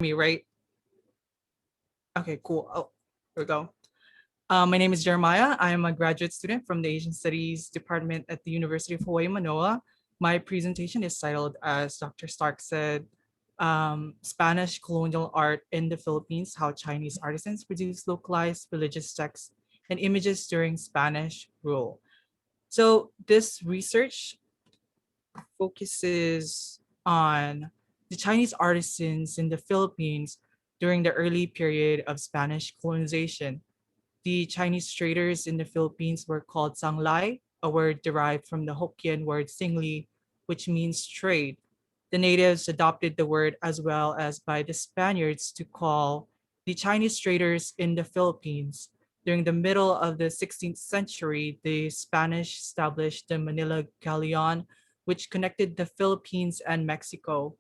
me, right? Okay, cool. Oh, here we go. My name is Jeremiah. I am a graduate student from the Asian Studies Department at the University of Hawai'i-Mānoa. My presentation is titled, as Dr. Stark said, Spanish Colonial Art in the Philippines, How Chinese Artisans Produce Localized Religious Texts and Images During Spanish Rule. So this research focuses on the Chinese artisans in the Philippines during the early period of Spanish colonization. The Chinese traders in the Philippines were called sanglai, a word derived from the Hokkien word singli, which means trade. The natives adopted the word as well as by the Spaniards to call the Chinese traders in the Philippines. During the middle of the 16th century, the Spanish established the Manila Galleon, which connected the Philippines and Mexico.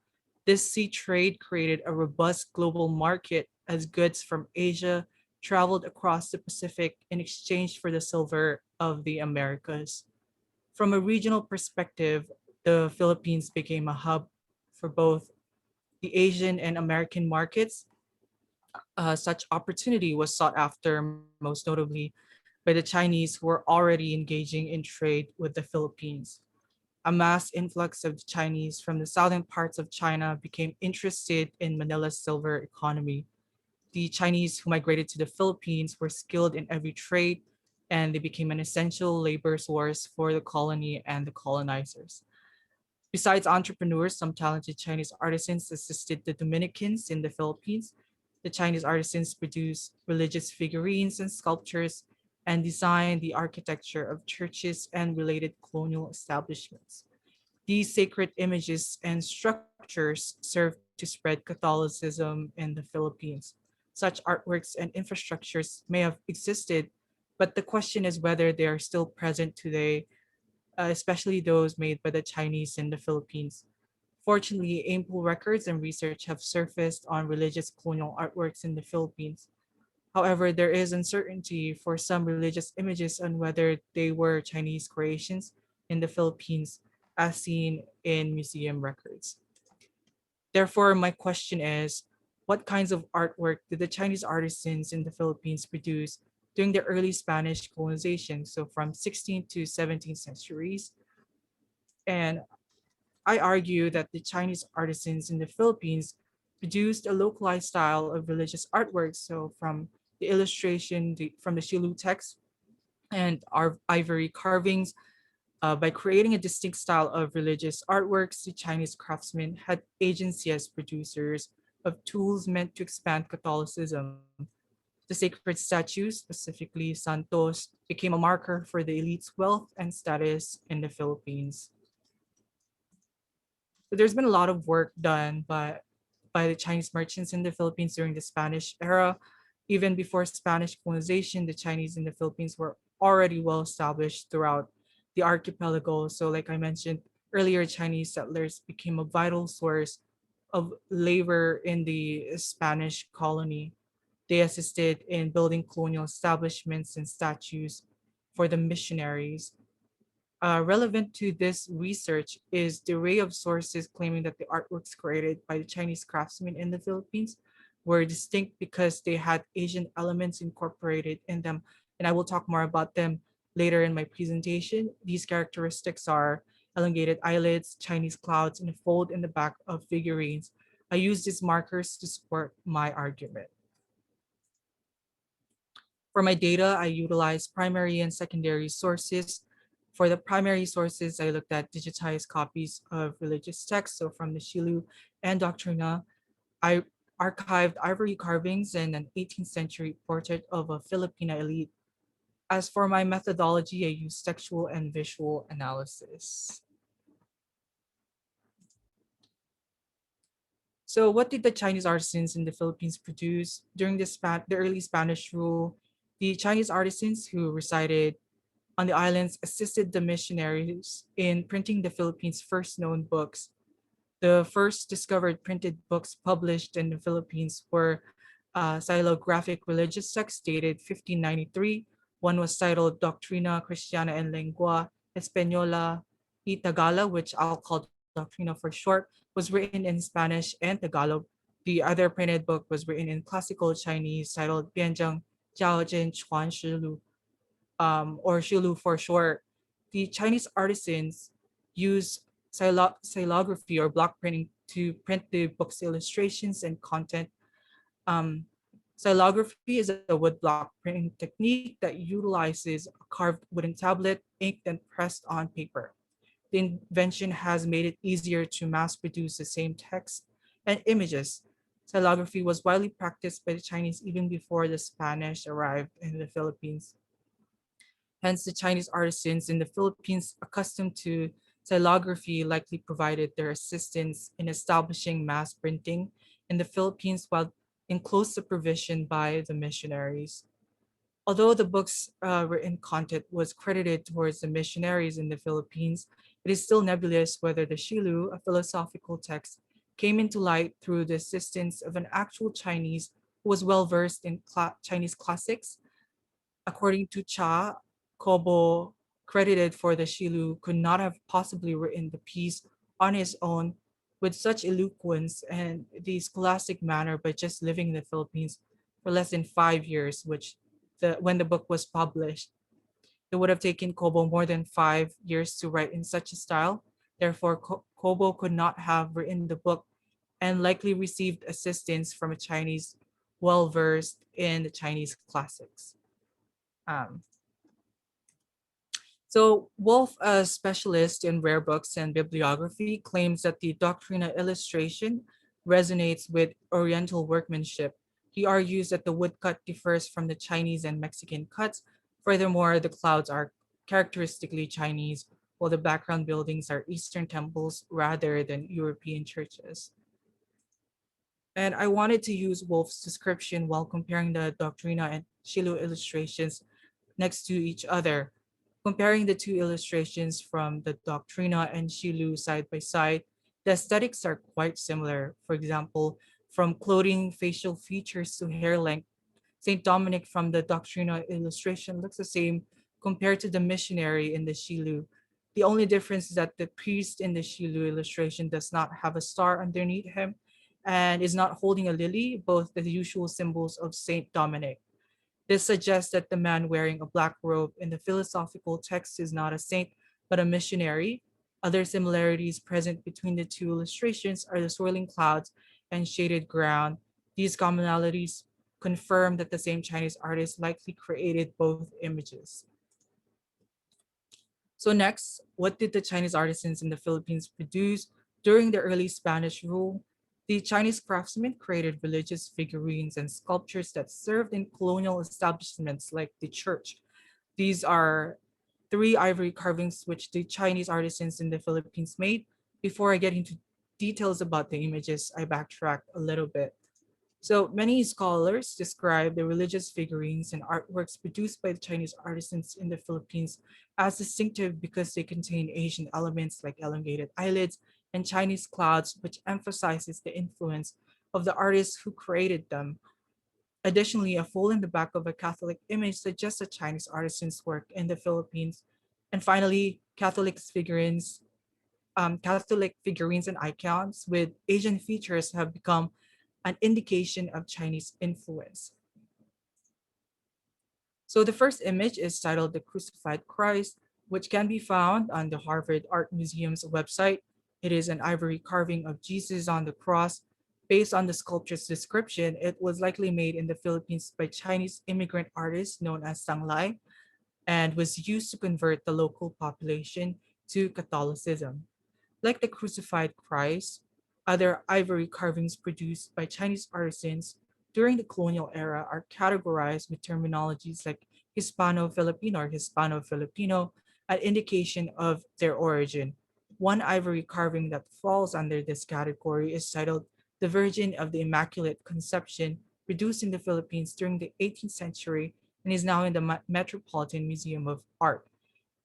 This sea trade created a robust global market as goods from Asia traveled across the Pacific in exchange for the silver of the Americas. From a regional perspective, the Philippines became a hub for both the Asian and American markets. Such opportunity was sought after, most notably by the Chinese who were already engaging in trade with the Philippines. A mass influx of Chinese from the southern parts of China became interested in Manila's silver economy. The Chinese who migrated to the Philippines were skilled in every trade, and they became an essential labor source for the colony and the colonizers. Besides entrepreneurs, some talented Chinese artisans assisted the Dominicans in the Philippines. The Chinese artisans produced religious figurines and sculptures and designed the architecture of churches and related colonial establishments. These sacred images and structures served to spread Catholicism in the Philippines. Such artworks and infrastructures may have existed, but the question is whether they are still present today, especially those made by the Chinese in the Philippines. Fortunately, ample records and research have surfaced on religious colonial artworks in the Philippines. However, there is uncertainty for some religious images on whether they were Chinese creations in the Philippines, as seen in museum records. Therefore, my question is, what kinds of artwork did the Chinese artisans in the Philippines produce during the early Spanish colonization, so from 16th to 17th centuries? And I argue that the Chinese artisans in the Philippines produced a localized style of religious artwork, so from the illustration from the Shilu text and our ivory carvings. By creating a distinct style of religious artworks, the Chinese craftsmen had agency as producers of tools meant to expand Catholicism. The sacred statues, specifically santos, became a marker for the elite's wealth and status in the Philippines. So there's been a lot of work done by the Chinese merchants in the Philippines during the Spanish era. Even before Spanish colonization, the Chinese in the Philippines were already well established throughout the archipelago. So like I mentioned earlier, Chinese settlers became a vital source of labor in the Spanish colony. They assisted in building colonial establishments and statues for the missionaries. Relevant to this research is the array of sources claiming that the artworks created by the Chinese craftsmen in the Philippines were distinct because they had Asian elements incorporated in them. And I will talk more about them later in my presentation. These characteristics are elongated eyelids, Chinese clouds, and a fold in the back of figurines. I use these markers to support my argument. For my data, I utilize primary and secondary sources. For the primary sources, I looked at digitized copies of religious texts, so from the Shilu and Doctrina. I archived ivory carvings and an 18th century portrait of a Filipina elite. As for my methodology, I use textual and visual analysis. So what did the Chinese artisans in the Philippines produce during the early Spanish rule? The Chinese artisans who resided on the islands assisted the missionaries in printing the Philippines' first known books. The first discovered printed books published in the Philippines were xylographic religious texts dated 1593. One was titled Doctrina Cristiana en Lengua Española y Tagala, which I'll call Doctrina for short, was written in Spanish and Tagalog. The other printed book was written in classical Chinese titled Bianzheng Jiaojin Chuan Shilu, or Shilu for short. The Chinese artisans use xylography or block printing to print the book's illustrations and content. Um, Xylography is a wood block printing technique that utilizes a carved wooden tablet, inked and pressed on paper. The invention has made it easier to mass produce the same text and images. Xylography was widely practiced by the Chinese even before the Spanish arrived in the Philippines. Hence, the Chinese artisans in the Philippines accustomed to xylography likely provided their assistance in establishing mass printing in the Philippines while in close supervision by the missionaries. Although the book's written content was credited towards the missionaries in the Philippines, it is still nebulous whether the Shilu, a philosophical text, came into light through the assistance of an actual Chinese who was well versed in Chinese classics. According to Cha, Kobo, credited for the Shilu, could not have possibly written the piece on his own with such eloquence and the scholastic manner by just living in the Philippines for less than 5 years, which when the book was published. It would have taken Kobo more than 5 years to write in such a style. Therefore, Kobo could not have written the book and likely received assistance from a Chinese well versed in the Chinese classics. Um, So Wolf, a specialist in rare books and bibliography, claims that the doctrinal illustration resonates with Oriental workmanship. He argues that the woodcut differs from the Chinese and Mexican cuts. Furthermore, the clouds are characteristically Chinese, while the background buildings are Eastern temples rather than European churches. And I wanted to use Wolf's description while comparing the Doctrina and Shilu illustrations next to each other. Comparing the two illustrations from the Doctrina and Shilu side by side, the aesthetics are quite similar. For example, from clothing, facial features to hair length, St. Dominic from the Doctrina illustration looks the same compared to the missionary in the Shilu. The only difference is that the priest in the Shilu illustration does not have a star underneath him and is not holding a lily, both the usual symbols of St. Dominic. This suggests that the man wearing a black robe in the philosophical text is not a saint, but a missionary. Other similarities present between the two illustrations are the swirling clouds and shaded ground. These commonalities confirm that the same Chinese artist likely created both images. So next, what did the Chinese artisans in the Philippines produce during the early Spanish rule? The Chinese craftsmen created religious figurines and sculptures that served in colonial establishments like the church. These are three ivory carvings which the Chinese artisans in the Philippines made. Before I get into details about the images, I backtrack a little bit. So many scholars describe the religious figurines and artworks produced by the Chinese artisans in the Philippines as distinctive because they contain Asian elements like elongated eyelids and Chinese clouds, which emphasizes the influence of the artists who created them. Additionally, a fold in the back of a Catholic image suggests a Chinese artisan's work in the Philippines. And finally, Catholic figurines and icons with Asian features have become an indication of Chinese influence. So the first image is titled The Crucified Christ, which can be found on the Harvard Art Museum's website. It is an ivory carving of Jesus on the cross. Based on the sculpture's description, it was likely made in the Philippines by Chinese immigrant artists known as Sanglai and was used to convert the local population to Catholicism. Like the crucified Christ, other ivory carvings produced by Chinese artisans during the colonial era are categorized with terminologies like Hispano-Filipino or Hispano-Filipino, an indication of their origin. One ivory carving that falls under this category is titled The Virgin of the Immaculate Conception, produced in the Philippines during the 18th century and is now in the Metropolitan Museum of Art.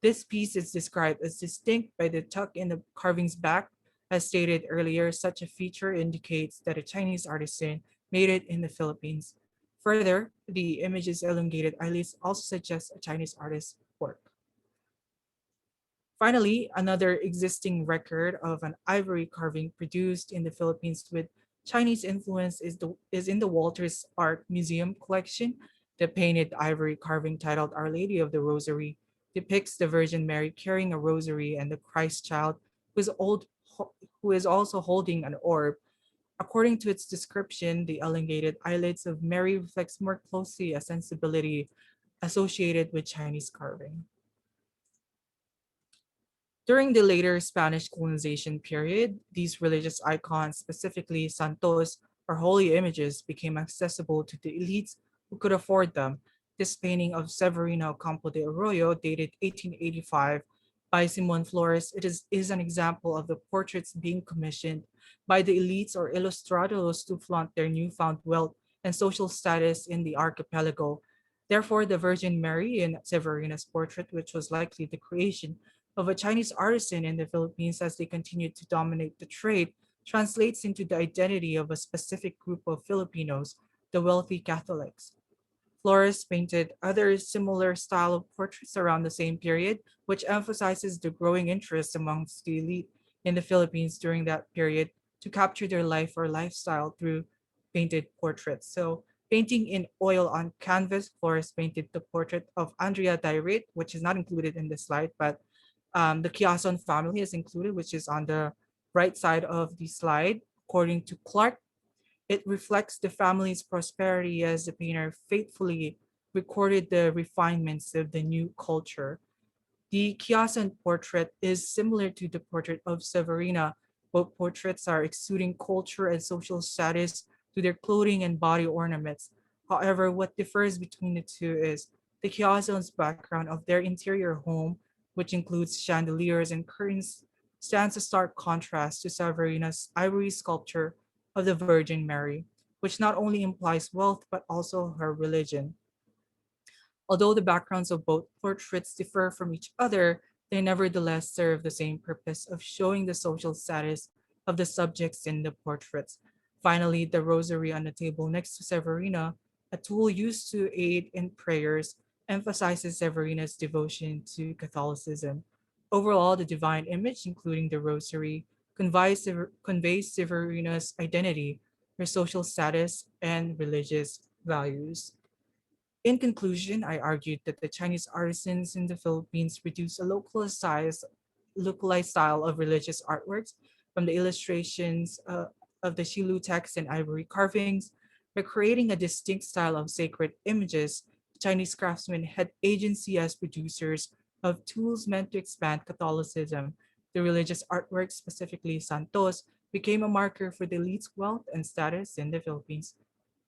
This piece is described as distinct by the tuck in the carving's back. As stated earlier, such a feature indicates that a Chinese artisan made it in the Philippines. Further, the image's elongated eyelids also suggest a Chinese artist's work. Finally, another existing record of an ivory carving produced in the Philippines with Chinese influence is in the Walters Art Museum collection. The painted ivory carving titled Our Lady of the Rosary depicts the Virgin Mary carrying a rosary and the Christ child who is, who is also holding an orb. According to its description, the elongated eyelids of Mary reflects more closely a sensibility associated with Chinese carving. During the later Spanish colonization period, these religious icons, specifically santos or holy images, became accessible to the elites who could afford them. This painting of Severino Campo de Arroyo, dated 1885 by Simon Flores, is an example of the portraits being commissioned by the elites or ilustrados to flaunt their newfound wealth and social status in the archipelago. Therefore, the Virgin Mary in Severina's portrait, which was likely the creation of a Chinese artisan in the Philippines as they continued to dominate the trade, translates into the identity of a specific group of Filipinos, the wealthy Catholics. Flores painted other similar style of portraits around the same period, which emphasizes the growing interest amongst the elite in the Philippines during that period to capture their life or lifestyle through painted portraits. So painting in oil on canvas, Flores painted the portrait of Andrea Dairit, which is not included in this slide, but the Kiason family is included, which is on the right side of the slide. According to Clark, it reflects the family's prosperity as the painter faithfully recorded the refinements of the new culture. The Kiasan portrait is similar to the portrait of Severina. Both portraits are exuding culture and social status through their clothing and body ornaments. However, what differs between the two is the Kiasan's background of their interior home, which includes chandeliers and curtains, stands a stark contrast to Severina's ivory sculpture of the Virgin Mary, which not only implies wealth but also her religion. Although the backgrounds of both portraits differ from each other, they nevertheless serve the same purpose of showing the social status of the subjects in the portraits. Finally, the rosary on the table next to Severina, a tool used to aid in prayers, emphasizes Severina's devotion to Catholicism. Overall, the divine image, including the rosary, conveys Severina's identity, her social status, and religious values. In conclusion, I argued that the Chinese artisans in the Philippines produce a localized style of religious artworks, from the illustrations of the Shilu text and ivory carvings. By creating a distinct style of sacred images, Chinese craftsmen had agency as producers of tools meant to expand Catholicism. The religious artworks, specifically santos, became a marker for the elite's wealth and status in the Philippines.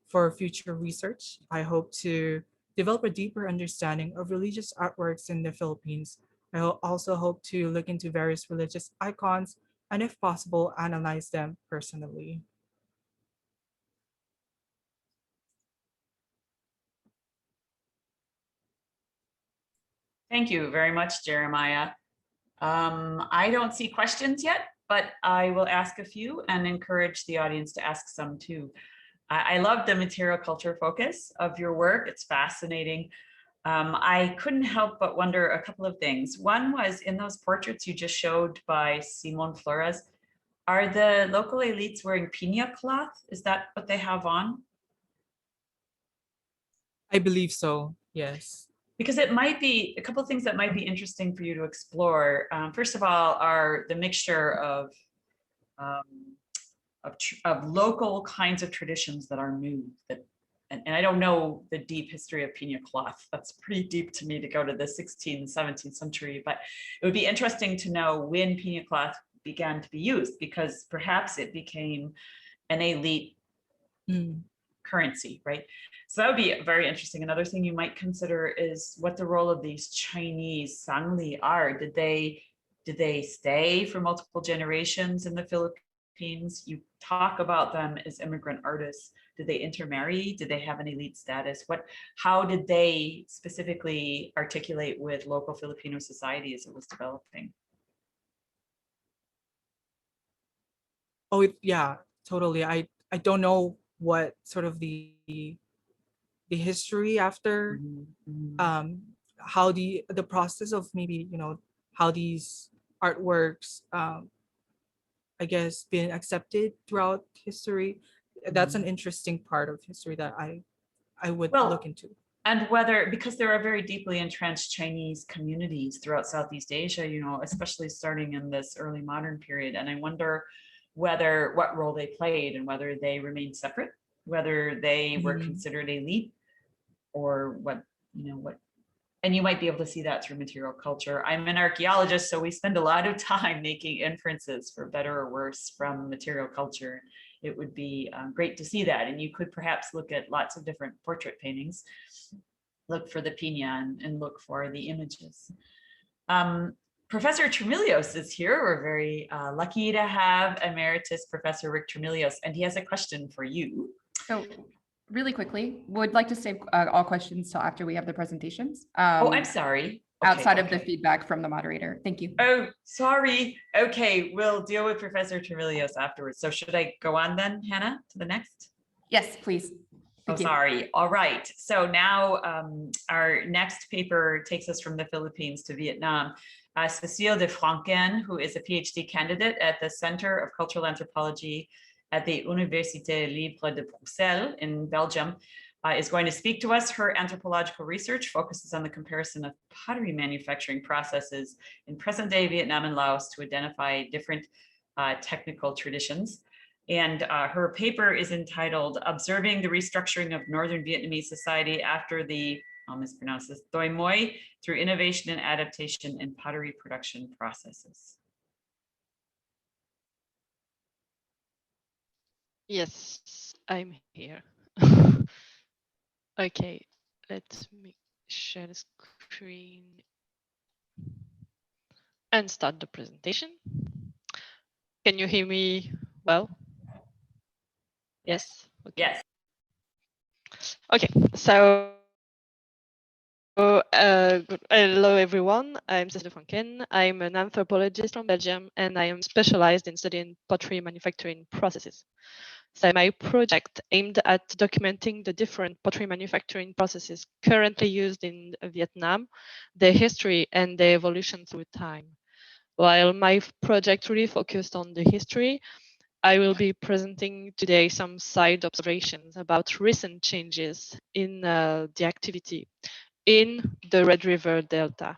For future research, I hope to develop a deeper understanding of religious artworks in the Philippines. Also hope to look into various religious icons and, if possible, analyze them personally. Thank you very much, Jeremiah. I don't see questions yet, but I will ask a few and encourage the audience to ask some too. I love the material culture focus of your work. It's fascinating. I couldn't help but wonder a couple of things. One was in those portraits you just showed by Simon Flores, are the local elites wearing piña cloth? Is that what they have on? I believe so, yes. Because it might be a couple of things that might be interesting for you to explore. First of all, are the mixture um, of local kinds of traditions that are new. That, and I don't know the deep history of piña cloth. That's pretty deep to me to go to the 16th, 17th century. But it would be interesting to know when piña cloth began to be used, because perhaps it became an elite currency, right? So that would be very interesting. Another thing you might consider is what the role of these Chinese sangli are. Did they stay for multiple generations in the Philippines? You talk about them as immigrant artists. Did they intermarry? Did they have an elite status? How did they specifically articulate with local Filipino society as it was developing? Oh, yeah, totally. I don't know what sort of the history after how the process of maybe how these artworks I guess, been accepted throughout history. That's an interesting part of history that I would look into. And whether, because there are very deeply entrenched Chinese communities throughout Southeast Asia, you know, especially starting in this early modern period. And I wonder whether, what role they played and whether they remained separate, whether they were considered elite, or what, you know, what, and you might be able to see that through material culture. I'm an archaeologist, so we spend a lot of time making inferences, for better or worse, from material culture. It would be great to see that. And you could perhaps look at lots of different portrait paintings, look for the piña and look for the images. Professor Tremilios is here. We're very lucky to have Emeritus Professor Rick Tremilios, and he has a question for you. So really quickly, would like to save all questions till after we have the presentations. Oh, I'm sorry. Outside of the feedback from the moderator. Thank you. Oh, sorry. Okay, we'll deal with Professor Tremilios afterwards. So should I go on then, Hannah, to the next? Yes, please. Oh, sorry. All right. So now our next paper takes us from the Philippines to Vietnam. Cécile de Francquen, who is a PhD candidate at the Center of Cultural Anthropology at the Université Libre de Bruxelles in Belgium, is going to speak to us. Her anthropological research focuses on the comparison of pottery manufacturing processes in present-day Vietnam and Laos to identify different technical traditions. And her paper is entitled Observing the Restructuring of Northern Vietnamese Society After the, I'll mispronounce this, Đổi Mới, Through Innovation and Adaptation in Pottery Production Processes. Yes, I'm here. Okay, let me share the screen and start the presentation. Can you hear me well? Yes. Okay. Yes. Okay, so hello everyone, I'm Cécile de Francquen. I'm an anthropologist from Belgium and I am specialized in studying pottery manufacturing processes. So my project aimed at documenting the different pottery manufacturing processes currently used in Vietnam, their history and their evolution through time. While my project really focused on the history, I will be presenting today some side observations about recent changes in the activity in the Red River Delta.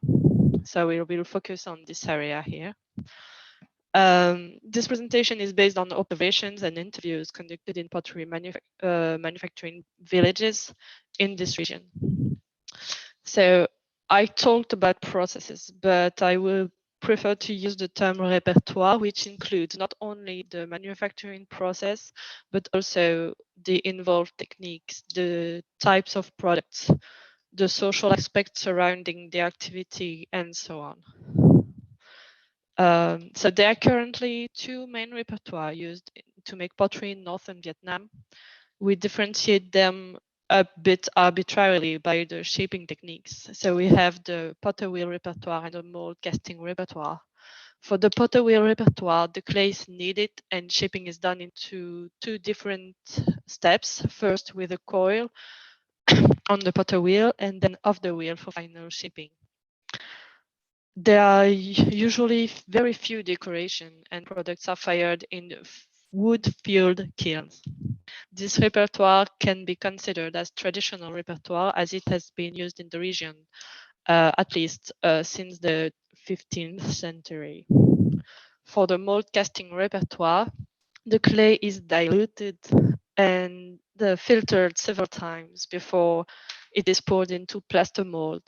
So we will focus on this area here. This presentation is based on observations and interviews conducted in pottery manufacturing villages in this region. So I talked about processes, but I will prefer to use the term repertoire, which includes not only the manufacturing process, but also the involved techniques, the types of products, the social aspects surrounding the activity, and so on. So there are currently two main repertoires used to make pottery in Northern Vietnam. We differentiate them a bit arbitrarily by the shaping techniques. So we have the potter wheel repertoire and the mold casting repertoire. For the potter wheel repertoire, the clay is kneaded and shaping is done into two different steps. First with a coil on the potter wheel and then off the wheel for final shaping. There are usually very few decoration and products are fired in wood-fueled kilns. This repertoire can be considered as traditional repertoire as it has been used in the region, at least since the 15th century. For the mold casting repertoire, the clay is diluted and filtered several times before it is poured into plaster mold.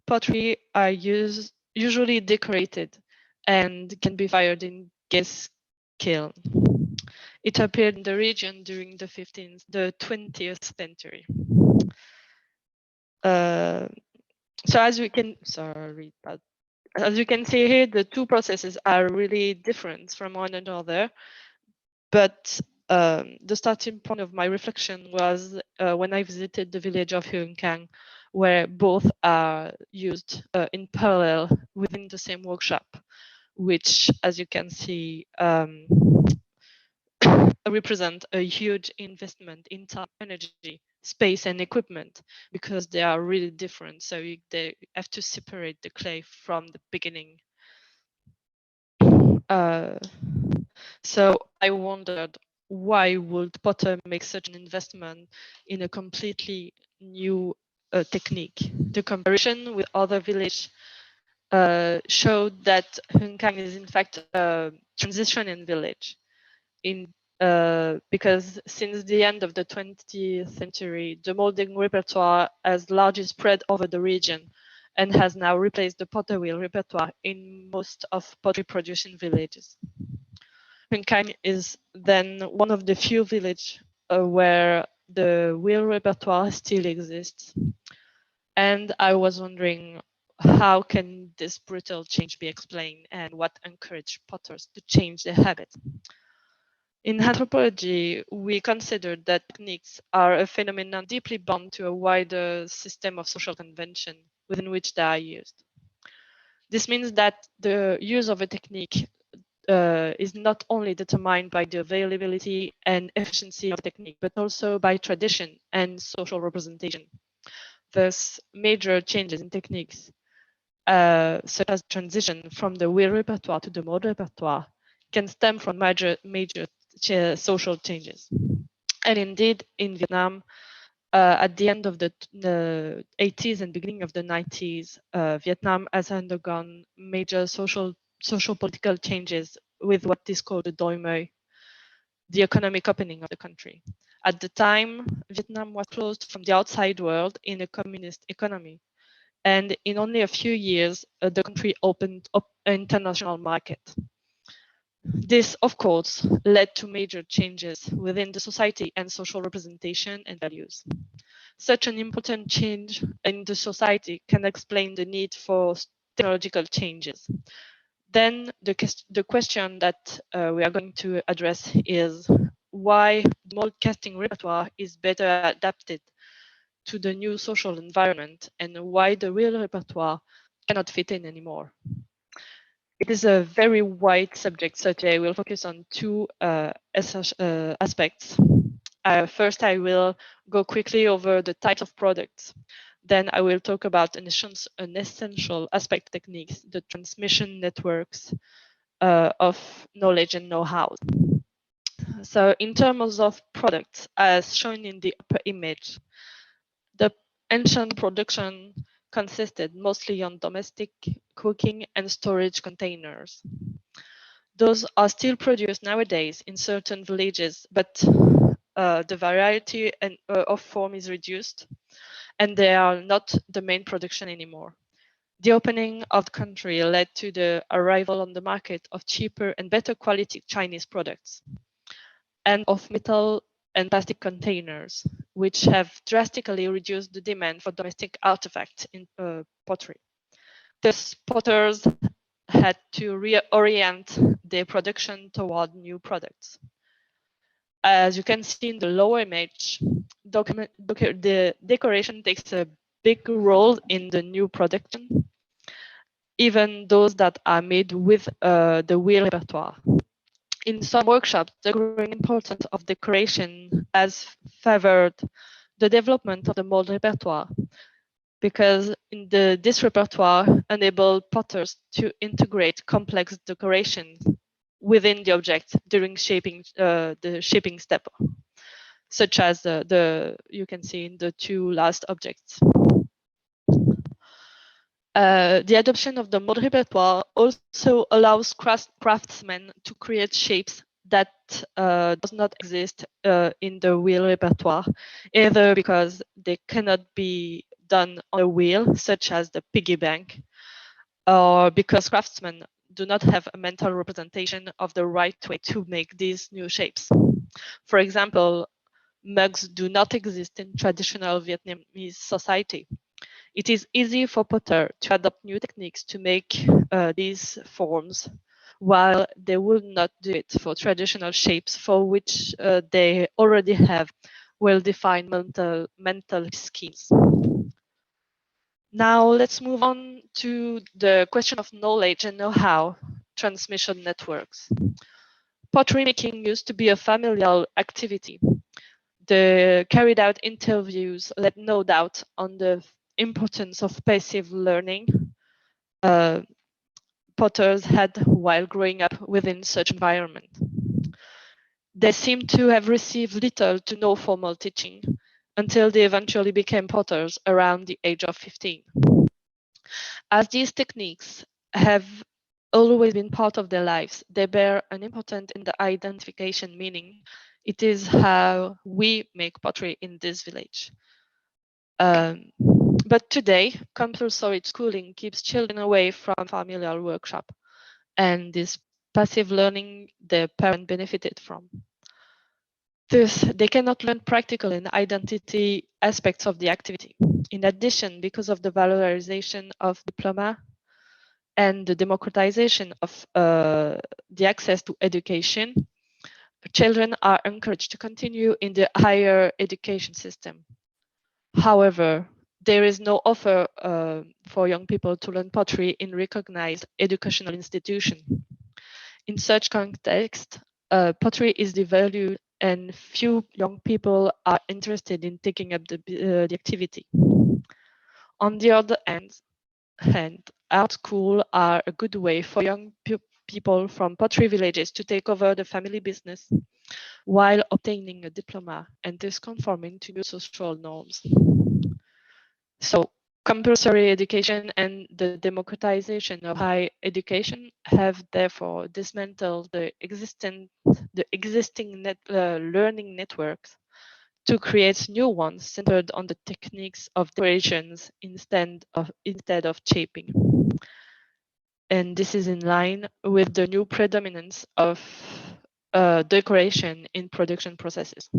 Pottery are usually decorated and can be fired in gas kiln. It appeared in the region during the 20th century. So as we can, as you can see here, the two processes are really different from one another. But the starting point of my reflection was when I visited the village of Huynh, where both are used in parallel within the same workshop, which, as you can see, represent a huge investment in time, energy, space, and equipment, because they are really different. So they have to separate the clay from the beginning. So I wondered, why would Potter make such an investment in a completely new technique? The comparison with other villages showed that Huynh is in fact a transitioning village, because since the end of the 20th century, the molding repertoire has largely spread over the region and has now replaced the potter wheel repertoire in most of pottery producing villages. Huynh is then one of the few villages where the wheel repertoire still exists. And I was wondering, how can this brutal change be explained, and what encouraged potters to change their habits? In anthropology, we consider that techniques are a phenomenon deeply bound to a wider system of social convention within which they are used. This means that the use of a technique is not only determined by the availability and efficiency of the technique, but also by tradition and social representation. Thus, major changes in techniques, such as transition from the wheel repertoire to the mold repertoire, can stem from major social changes. And indeed, in Vietnam, at the end of the 80s and beginning of the 90s, Vietnam has undergone major social political changes with what is called the Đổi Mới, the economic opening of the country. At the time, Vietnam was closed from the outside world in a communist economy. And in only a few years, the country opened up an international market. This, of course, led to major changes within the society and social representation and values. Such an important change in the society can explain the need for technological changes. Then the question that we are going to address is why the mold casting repertoire is better adapted to the new social environment, and why the real repertoire cannot fit in anymore. It is a very wide subject, so today we'll focus on two aspects. First, I will go quickly over the types of products. Then I will talk about an essential aspect of techniques, the transmission networks of knowledge and know-how. So in terms of products, as shown in the upper image, the ancient production consisted mostly on domestic cooking and storage containers. Those are still produced nowadays in certain villages, but the variety of form is reduced, and they are not the main production anymore. The opening of the country led to the arrival on the market of cheaper and better quality Chinese products, and of metal and plastic containers, which have drastically reduced the demand for domestic artifacts in pottery. Thus, potters had to reorient their production toward new products. As you can see in the lower image, the decoration takes a big role in the new production, even those that are made with the wheel repertoire. In some workshops, the growing importance of decoration has favored the development of the mold repertoire, because this repertoire enabled potters to integrate complex decorations within the object during the shaping step, such as you can see in the two last objects. The adoption of the mold repertoire also allows craftsmen to create shapes that does not exist in the wheel repertoire, either because they cannot be done on a wheel, such as the piggy bank, or because craftsmen do not have a mental representation of the right way to make these new shapes. For example, mugs do not exist in traditional Vietnamese society. It is easy for potter to adopt new techniques to make these forms, while they would not do it for traditional shapes for which they already have well-defined mental schemes. Now let's move on to the question of knowledge and know-how transmission networks. Pottery making used to be a familial activity. The carried out interviews led no doubt on the importance of passive learning, but potters had while growing up within such environment. They seem to have received little to no formal teaching until they eventually became potters around the age of 15. As these techniques have always been part of their lives, they bear an important in the identification, meaning it is how we make pottery in this village. But today, compulsory schooling keeps children away from familial workshop and this passive learning the parent benefited from. Thus, they cannot learn practical and identity aspects of the activity. In addition, because of the valorization of diploma and the democratization of the access to education, children are encouraged to continue in the higher education system. However, there is no offer for young people to learn pottery in recognized educational institutions. In such context, pottery is devalued and few young people are interested in taking up the activity. On the other hand, art schools are a good way for young people from pottery villages to take over the family business while obtaining a diploma and thus conforming to new social norms. So, compulsory education and the democratization of higher education have therefore dismantled the existing learning networks to create new ones centered on the techniques of decorations instead of shaping. And this is in line with the new predominance of decoration in production processes.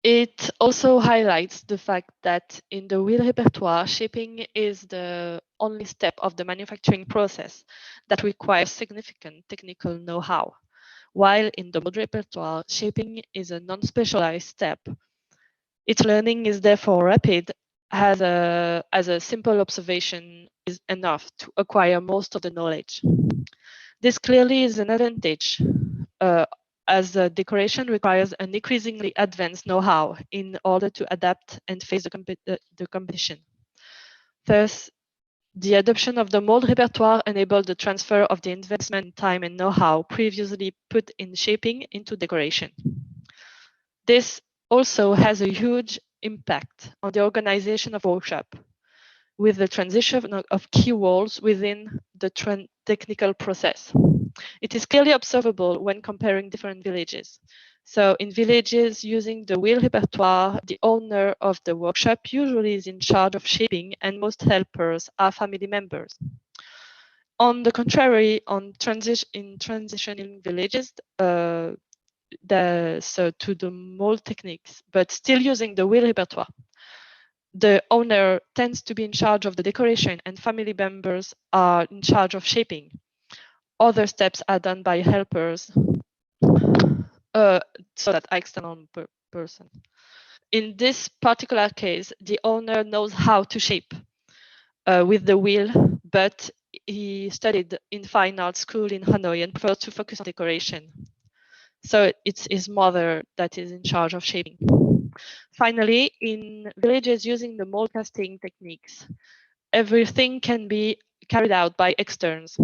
It also highlights the fact that in the wheel repertoire, shaping is the only step of the manufacturing process that requires significant technical know-how, while in the mode repertoire, shaping is a non-specialized step. Its learning is therefore rapid, as a simple observation is enough to acquire most of the knowledge. This clearly is an advantage, as decoration requires an increasingly advanced know-how in order to adapt and face the competition. Thus, the adoption of the mold repertoire enabled the transfer of the investment, time, and know-how previously put in shaping into decoration. This also has a huge impact on the organization of workshop, with the transition of key roles within the technical process. It is clearly observable when comparing different villages. So in villages using the wheel repertoire, the owner of the workshop usually is in charge of shaping and most helpers are family members. On the contrary, in transitioning villages, to the mold techniques, but still using the wheel repertoire, the owner tends to be in charge of the decoration and family members are in charge of shaping. Other steps are done by helpers, so that external person. In this particular case, the owner knows how to shape with the wheel, but he studied in fine art school in Hanoi and prefers to focus on decoration. So it's his mother that is in charge of shaping. Finally, in villages using the mold casting techniques, everything can be carried out by externs.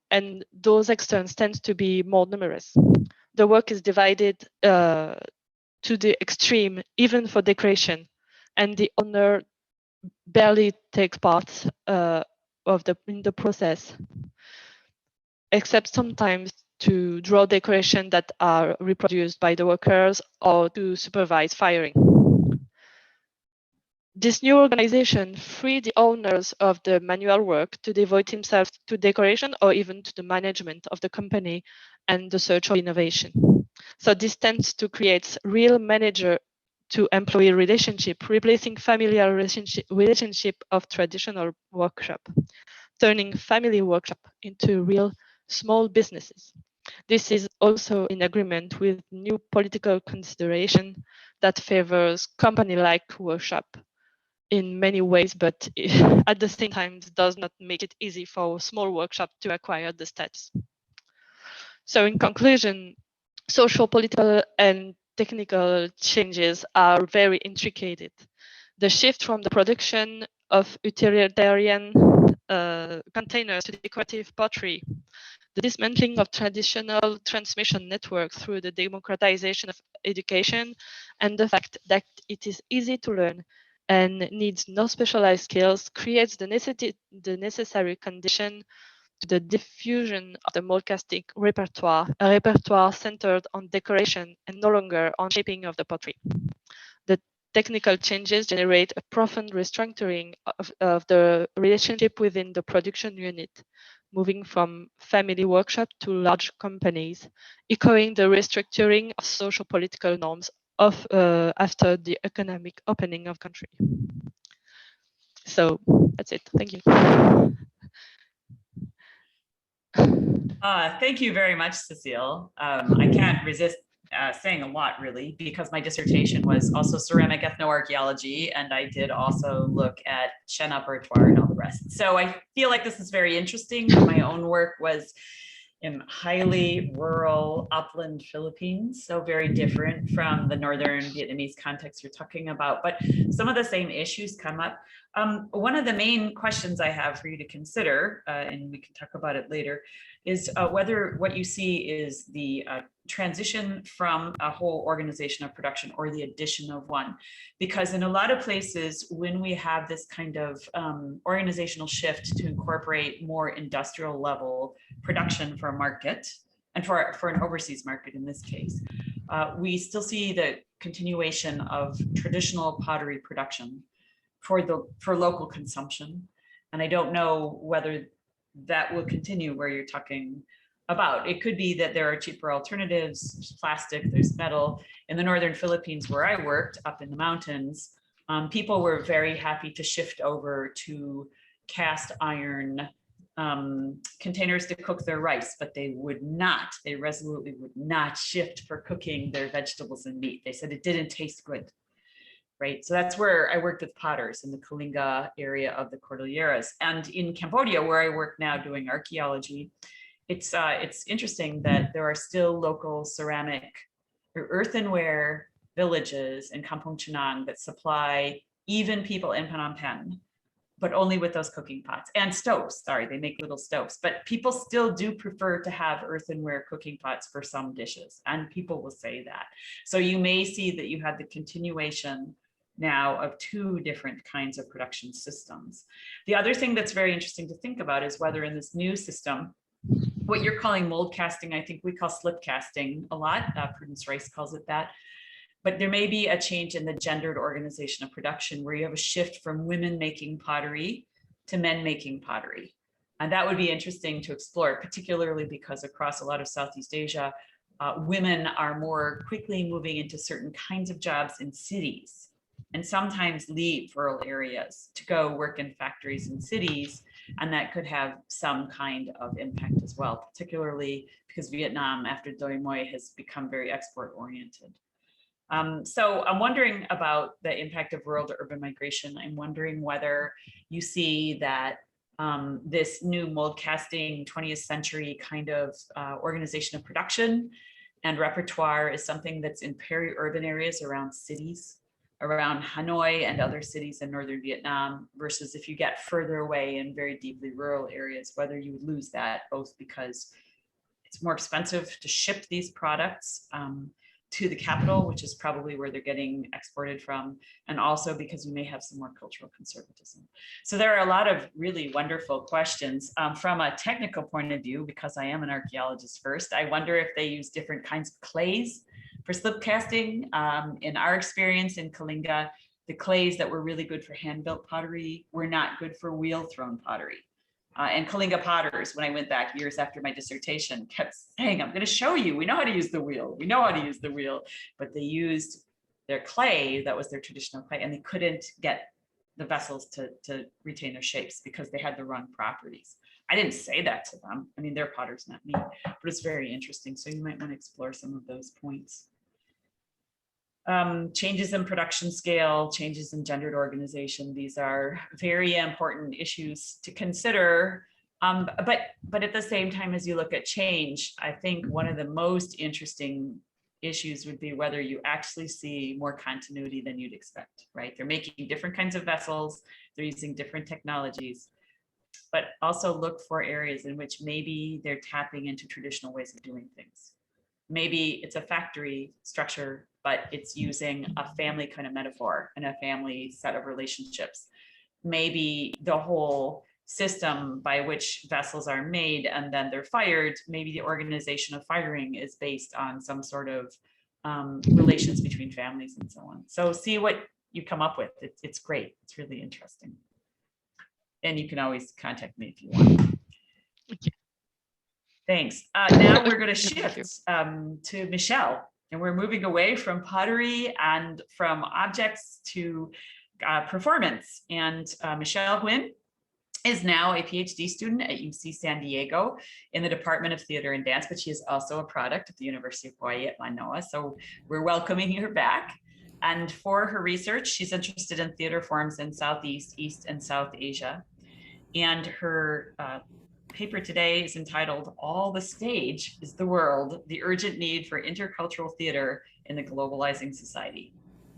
And those externs tend to be more numerous. The work is divided to the extreme, even for decoration, and the owner barely takes part in the process, except sometimes to draw decoration that are reproduced by the workers or to supervise firing. This new organization freed the owners of the manual work to devote themselves to decoration or even to the management of the company and the search for innovation. So this tends to create real manager to employee relationship, replacing familiar relationship of traditional workshop, turning family workshop into real small businesses. This is also in agreement with new political consideration that favors company-like workshop in many ways, but at the same time does not make it easy for small workshop to acquire the status. So in conclusion, social, political, and technical changes are very intricate. The shift from the production of utilitarian containers to decorative pottery, the dismantling of traditional transmission networks through the democratization of education, and the fact that it is easy to learn and needs no specialized skills creates the necessary condition to the diffusion of the moldcasting repertoire, a repertoire centered on decoration and no longer on shaping of the pottery. The technical changes generate a profound restructuring of the relationship within the production unit, moving from family workshop to large companies, echoing the restructuring of social political norms of after the economic opening of country. So that's it. Thank you. Thank you very much, Cécile. I can't resist saying a lot, really, because my dissertation was also ceramic ethnoarchaeology, and I did also look at Shena repertoire and all the rest. So I feel like this is very interesting. My own work was in highly rural upland Philippines, so very different from the Northern Vietnamese context you're talking about, but some of the same issues come up. One of the main questions I have for you to consider, and we can talk about it later, is whether what you see is the transition from a whole organization of production or the addition of one. Because in a lot of places, when we have this kind of organizational shift to incorporate more industrial level production for a market, and for an overseas market in this case, we still see the continuation of traditional pottery production for local consumption. And I don't know whether that will continue where you're talking about. It could be that there are cheaper alternatives. There's plastic, there's metal. In the Northern Philippines where I worked up in the mountains, people were very happy to shift over to cast iron containers to cook their rice, but they resolutely would not shift for cooking their vegetables and meat. They said it didn't taste good. Right, so that's where I worked with potters in the Kalinga area of the Cordilleras. And in Cambodia, where I work now doing archaeology, it's interesting that there are still local ceramic or earthenware villages in Kampong Chhnang that supply even people in Phnom Penh, but only with those cooking pots and stoves. Sorry, they make little stoves, but people still do prefer to have earthenware cooking pots for some dishes, and people will say that. So you may see that you have the continuation now of two different kinds of production systems. The other thing that's very interesting to think about is whether in this new system, what you're calling mold casting, I think we call slip casting a lot. Prudence Rice calls it that. But there may be a change in the gendered organization of production where you have a shift from women making pottery to men making pottery. And that would be interesting to explore, particularly because across a lot of Southeast Asia, women are more quickly moving into certain kinds of jobs in cities, and sometimes leave rural areas to go work in factories in cities. And that could have some kind of impact as well, particularly because Vietnam after Đổi Mới has become very export oriented. So I'm wondering about the impact of rural to urban migration. I'm wondering whether you see that this new mold casting 20th century kind of organization of production and repertoire is something that's in peri-urban areas around cities, around Hanoi and other cities in northern Vietnam, versus if you get further away in very deeply rural areas, whether you would lose that, both because it's more expensive to ship these products to the capital, which is probably where they're getting exported from, and also because you may have some more cultural conservatism. So there are a lot of really wonderful questions. From a technical point of view, because I am an archaeologist first, I wonder if they use different kinds of clays for slip casting. In our experience in Kalinga, the clays that were really good for hand-built pottery were not good for wheel-thrown pottery. And Kalinga potters, when I went back years after my dissertation, kept saying, I'm going to show you, we know how to use the wheel. We know how to use the wheel. But they used their clay, that was their traditional clay, and they couldn't get the vessels to retain their shapes because they had the wrong properties. I didn't say that to them. I mean, they're potters, not me, but it's very interesting. So you might want to explore some of those points. Changes in production scale, changes in gendered organization. These are very important issues to consider. But at the same time, as you look at change, I think one of the most interesting issues would be whether you actually see more continuity than you'd expect, right? They're making different kinds of vessels. They're using different technologies. but also look for areas in which maybe they're tapping into traditional ways of doing things. Maybe it's a factory structure, but it's using a family kind of metaphor and a family set of relationships. Maybe the whole system by which vessels are made and then they're fired, maybe the organization of firing is based on some sort of relations between families and so on. So see what you come up with. It's great. It's really interesting. And you can always contact me if you want. Thanks. Now we're going to shift to Michelle, and we're moving away from pottery and from objects to performance. And Michelle Huynh is now a PhD student at UC San Diego in the Department of Theater and Dance, but she is also a product of the University of Hawai'i-Mānoa. So we're welcoming her back. And for her research, she's interested in theater forms in Southeast, East, and South Asia. And her paper today is entitled "All the Stage is the World, the Urgent Need for Intercultural Theater in the Globalizing Society."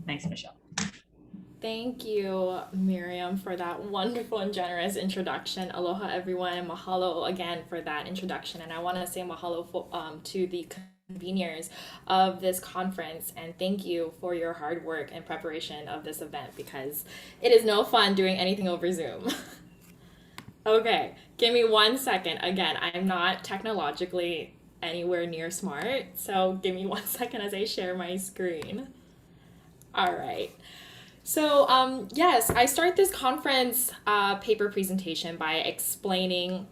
Thanks, Michelle. Thank you, Miriam, for that wonderful and generous introduction. Aloha, everyone, and mahalo again for that introduction. And I want to say mahalo to the conveners of this conference, and thank you for your hard work and preparation of this event, because it is no fun doing anything over Zoom. Okay, give me 1 second. Again, I'm not technologically anywhere near smart, so give me 1 second as I share my screen. All right. So yes, I start this conference paper presentation by explaining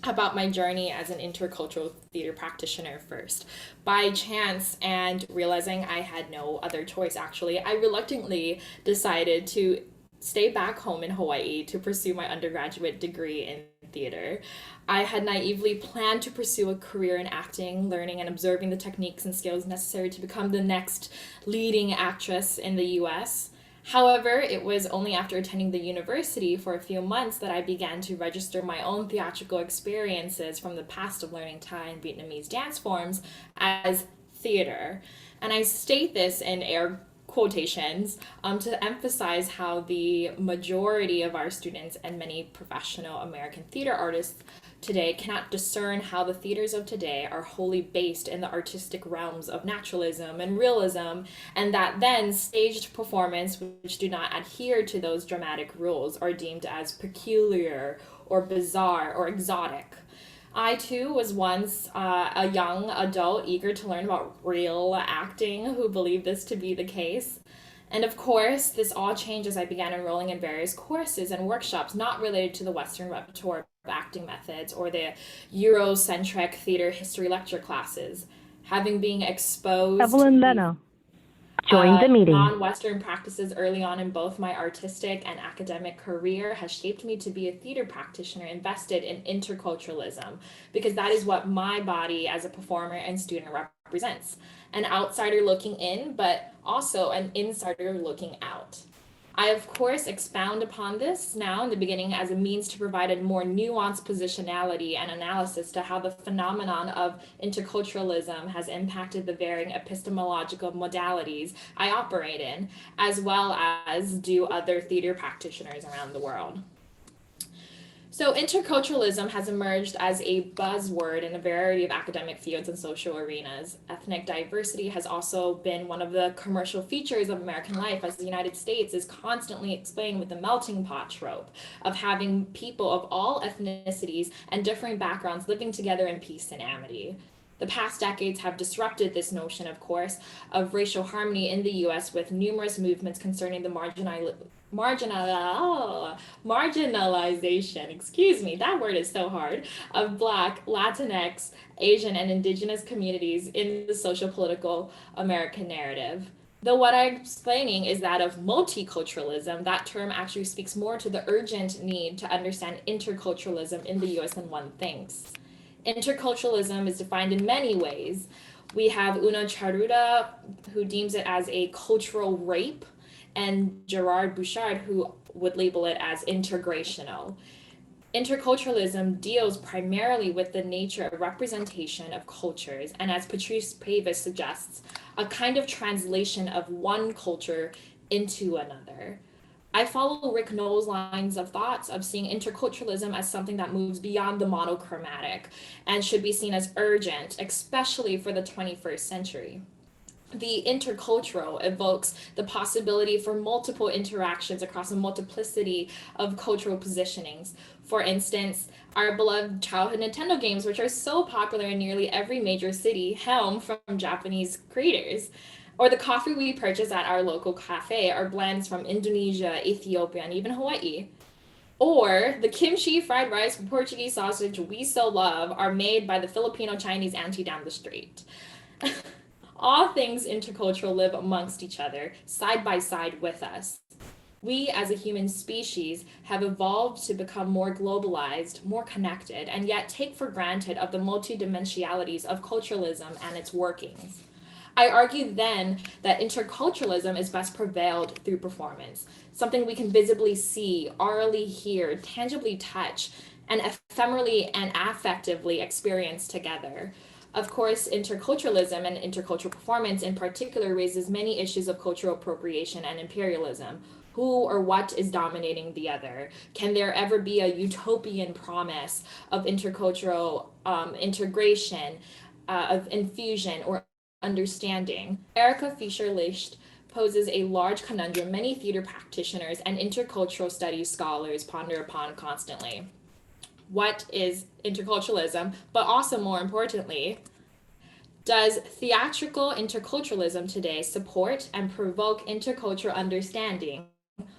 about my journey as an intercultural theater practitioner first. By chance and realizing I had no other choice, actually, I reluctantly decided to stay back home in Hawaii to pursue my undergraduate degree in theater. I had naively planned to pursue a career in acting, learning and observing the techniques and skills necessary to become the next leading actress in the US. However, it was only after attending the university for a few months that I began to register my own theatrical experiences from the past of learning Thai and Vietnamese dance forms as theater. And I state this in air quotations to emphasize how the majority of our students and many professional American theater artists today cannot discern how the theaters of today are wholly based in the artistic realms of naturalism and realism, and that then staged performance which do not adhere to those dramatic rules are deemed as peculiar or bizarre or exotic. I too was once a young adult eager to learn about real acting who believed this to be the case. And of course, this all changed as I began enrolling in various courses and workshops not related to the Western repertoire of acting methods or the Eurocentric theater history lecture classes. Having been exposed Evelyn Leno. Join the meeting. Non-Western practices early on in both my artistic and academic career has shaped me to be a theater practitioner invested in interculturalism, because that is what my body as a performer and student represents. An outsider looking in, but also an insider looking out. I, of course, expound upon this now in the beginning as a means to provide a more nuanced positionality and analysis to how the phenomenon of interculturalism has impacted the varying epistemological modalities I operate in, as well as do other theater practitioners around the world. So interculturalism has emerged as a buzzword in a variety of academic fields and social arenas. Ethnic diversity has also been one of the commercial features of American life, as the United States is constantly explained with the melting pot trope of having people of all ethnicities and differing backgrounds living together in peace and amity. The past decades have disrupted this notion, of course, of racial harmony in the US with numerous movements concerning the marginalization, excuse me, that word is so hard, of Black, Latinx, Asian, and Indigenous communities in the social political American narrative. Though what I'm explaining is that of multiculturalism, that term actually speaks more to the urgent need to understand interculturalism in the US than one thinks. Interculturalism is defined in many ways. We have Una Charuda, who deems it as a cultural rape, and Gerard Bouchard, who would label it as integrational. Interculturalism deals primarily with the nature of representation of cultures, and as Patrice Pavis suggests, a kind of translation of one culture into another. I follow Rick Knowles' lines of thoughts of seeing interculturalism as something that moves beyond the monochromatic and should be seen as urgent, especially for the 21st century. The intercultural evokes the possibility for multiple interactions across a multiplicity of cultural positionings. For instance, our beloved childhood Nintendo games, which are so popular in nearly every major city, helm from Japanese creators. Or the coffee we purchase at our local cafe are blends from Indonesia, Ethiopia, and even Hawaii. Or the kimchi, fried rice, Portuguese sausage we so love are made by the Filipino Chinese auntie down the street. All things intercultural live amongst each other, side by side with us. We as a human species have evolved to become more globalized, more connected, and yet take for granted of the multidimensionalities of culturalism and its workings. I argue then that interculturalism is best prevailed through performance, something we can visibly see, orally hear, tangibly touch, and ephemerally and affectively experience together. Of course, interculturalism and intercultural performance in particular raises many issues of cultural appropriation and imperialism. Who or what is dominating the other? Can there ever be a utopian promise of intercultural integration, of infusion or understanding? Erica Fischer-Licht poses a large conundrum many theater practitioners and intercultural studies scholars ponder upon constantly. What is interculturalism? But also, more importantly, does theatrical interculturalism today support and provoke intercultural understanding,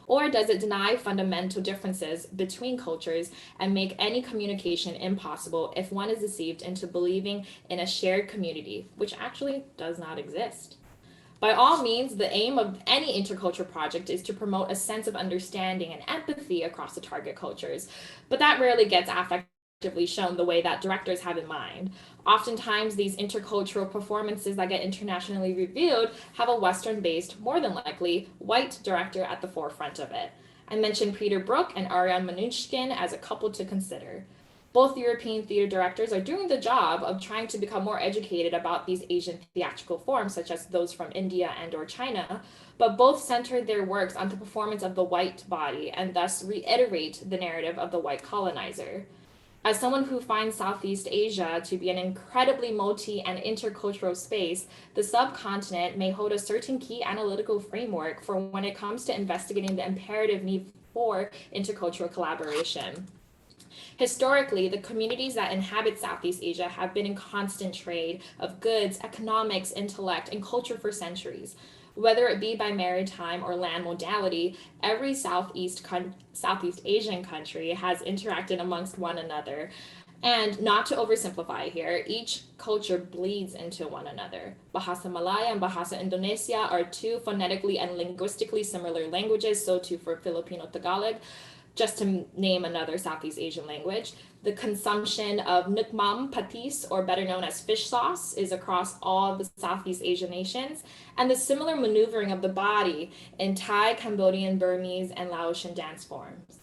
or does it deny fundamental differences between cultures and make any communication impossible if one is deceived into believing in a shared community, which actually does not exist? By all means, the aim of any intercultural project is to promote a sense of understanding and empathy across the target cultures, but that rarely gets affectively shown the way that directors have in mind. Oftentimes, these intercultural performances that get internationally reviewed have a Western-based, more than likely, white director at the forefront of it. I mentioned Peter Brook and Ariane Mnouchkine as a couple to consider. Both European theater directors are doing the job of trying to become more educated about these Asian theatrical forms, such as those from India and or China, but both center their works on the performance of the white body and thus reiterate the narrative of the white colonizer. As someone who finds Southeast Asia to be an incredibly multi- and intercultural space, the subcontinent may hold a certain key analytical framework for when it comes to investigating the imperative need for intercultural collaboration. Historically, the communities that inhabit Southeast Asia have been in constant trade of goods, economics, intellect, and culture for centuries. Whether it be by maritime or land modality, every Southeast Asian country has interacted amongst one another. And not to oversimplify here, each culture bleeds into one another. Bahasa Malaya and Bahasa Indonesia are two phonetically and linguistically similar languages, so too for Filipino Tagalog. Just to name another Southeast Asian language, the consumption of nukmam patis, or better known as fish sauce, is across all the Southeast Asian nations, and the similar maneuvering of the body in Thai, Cambodian, Burmese, and Laotian dance forms.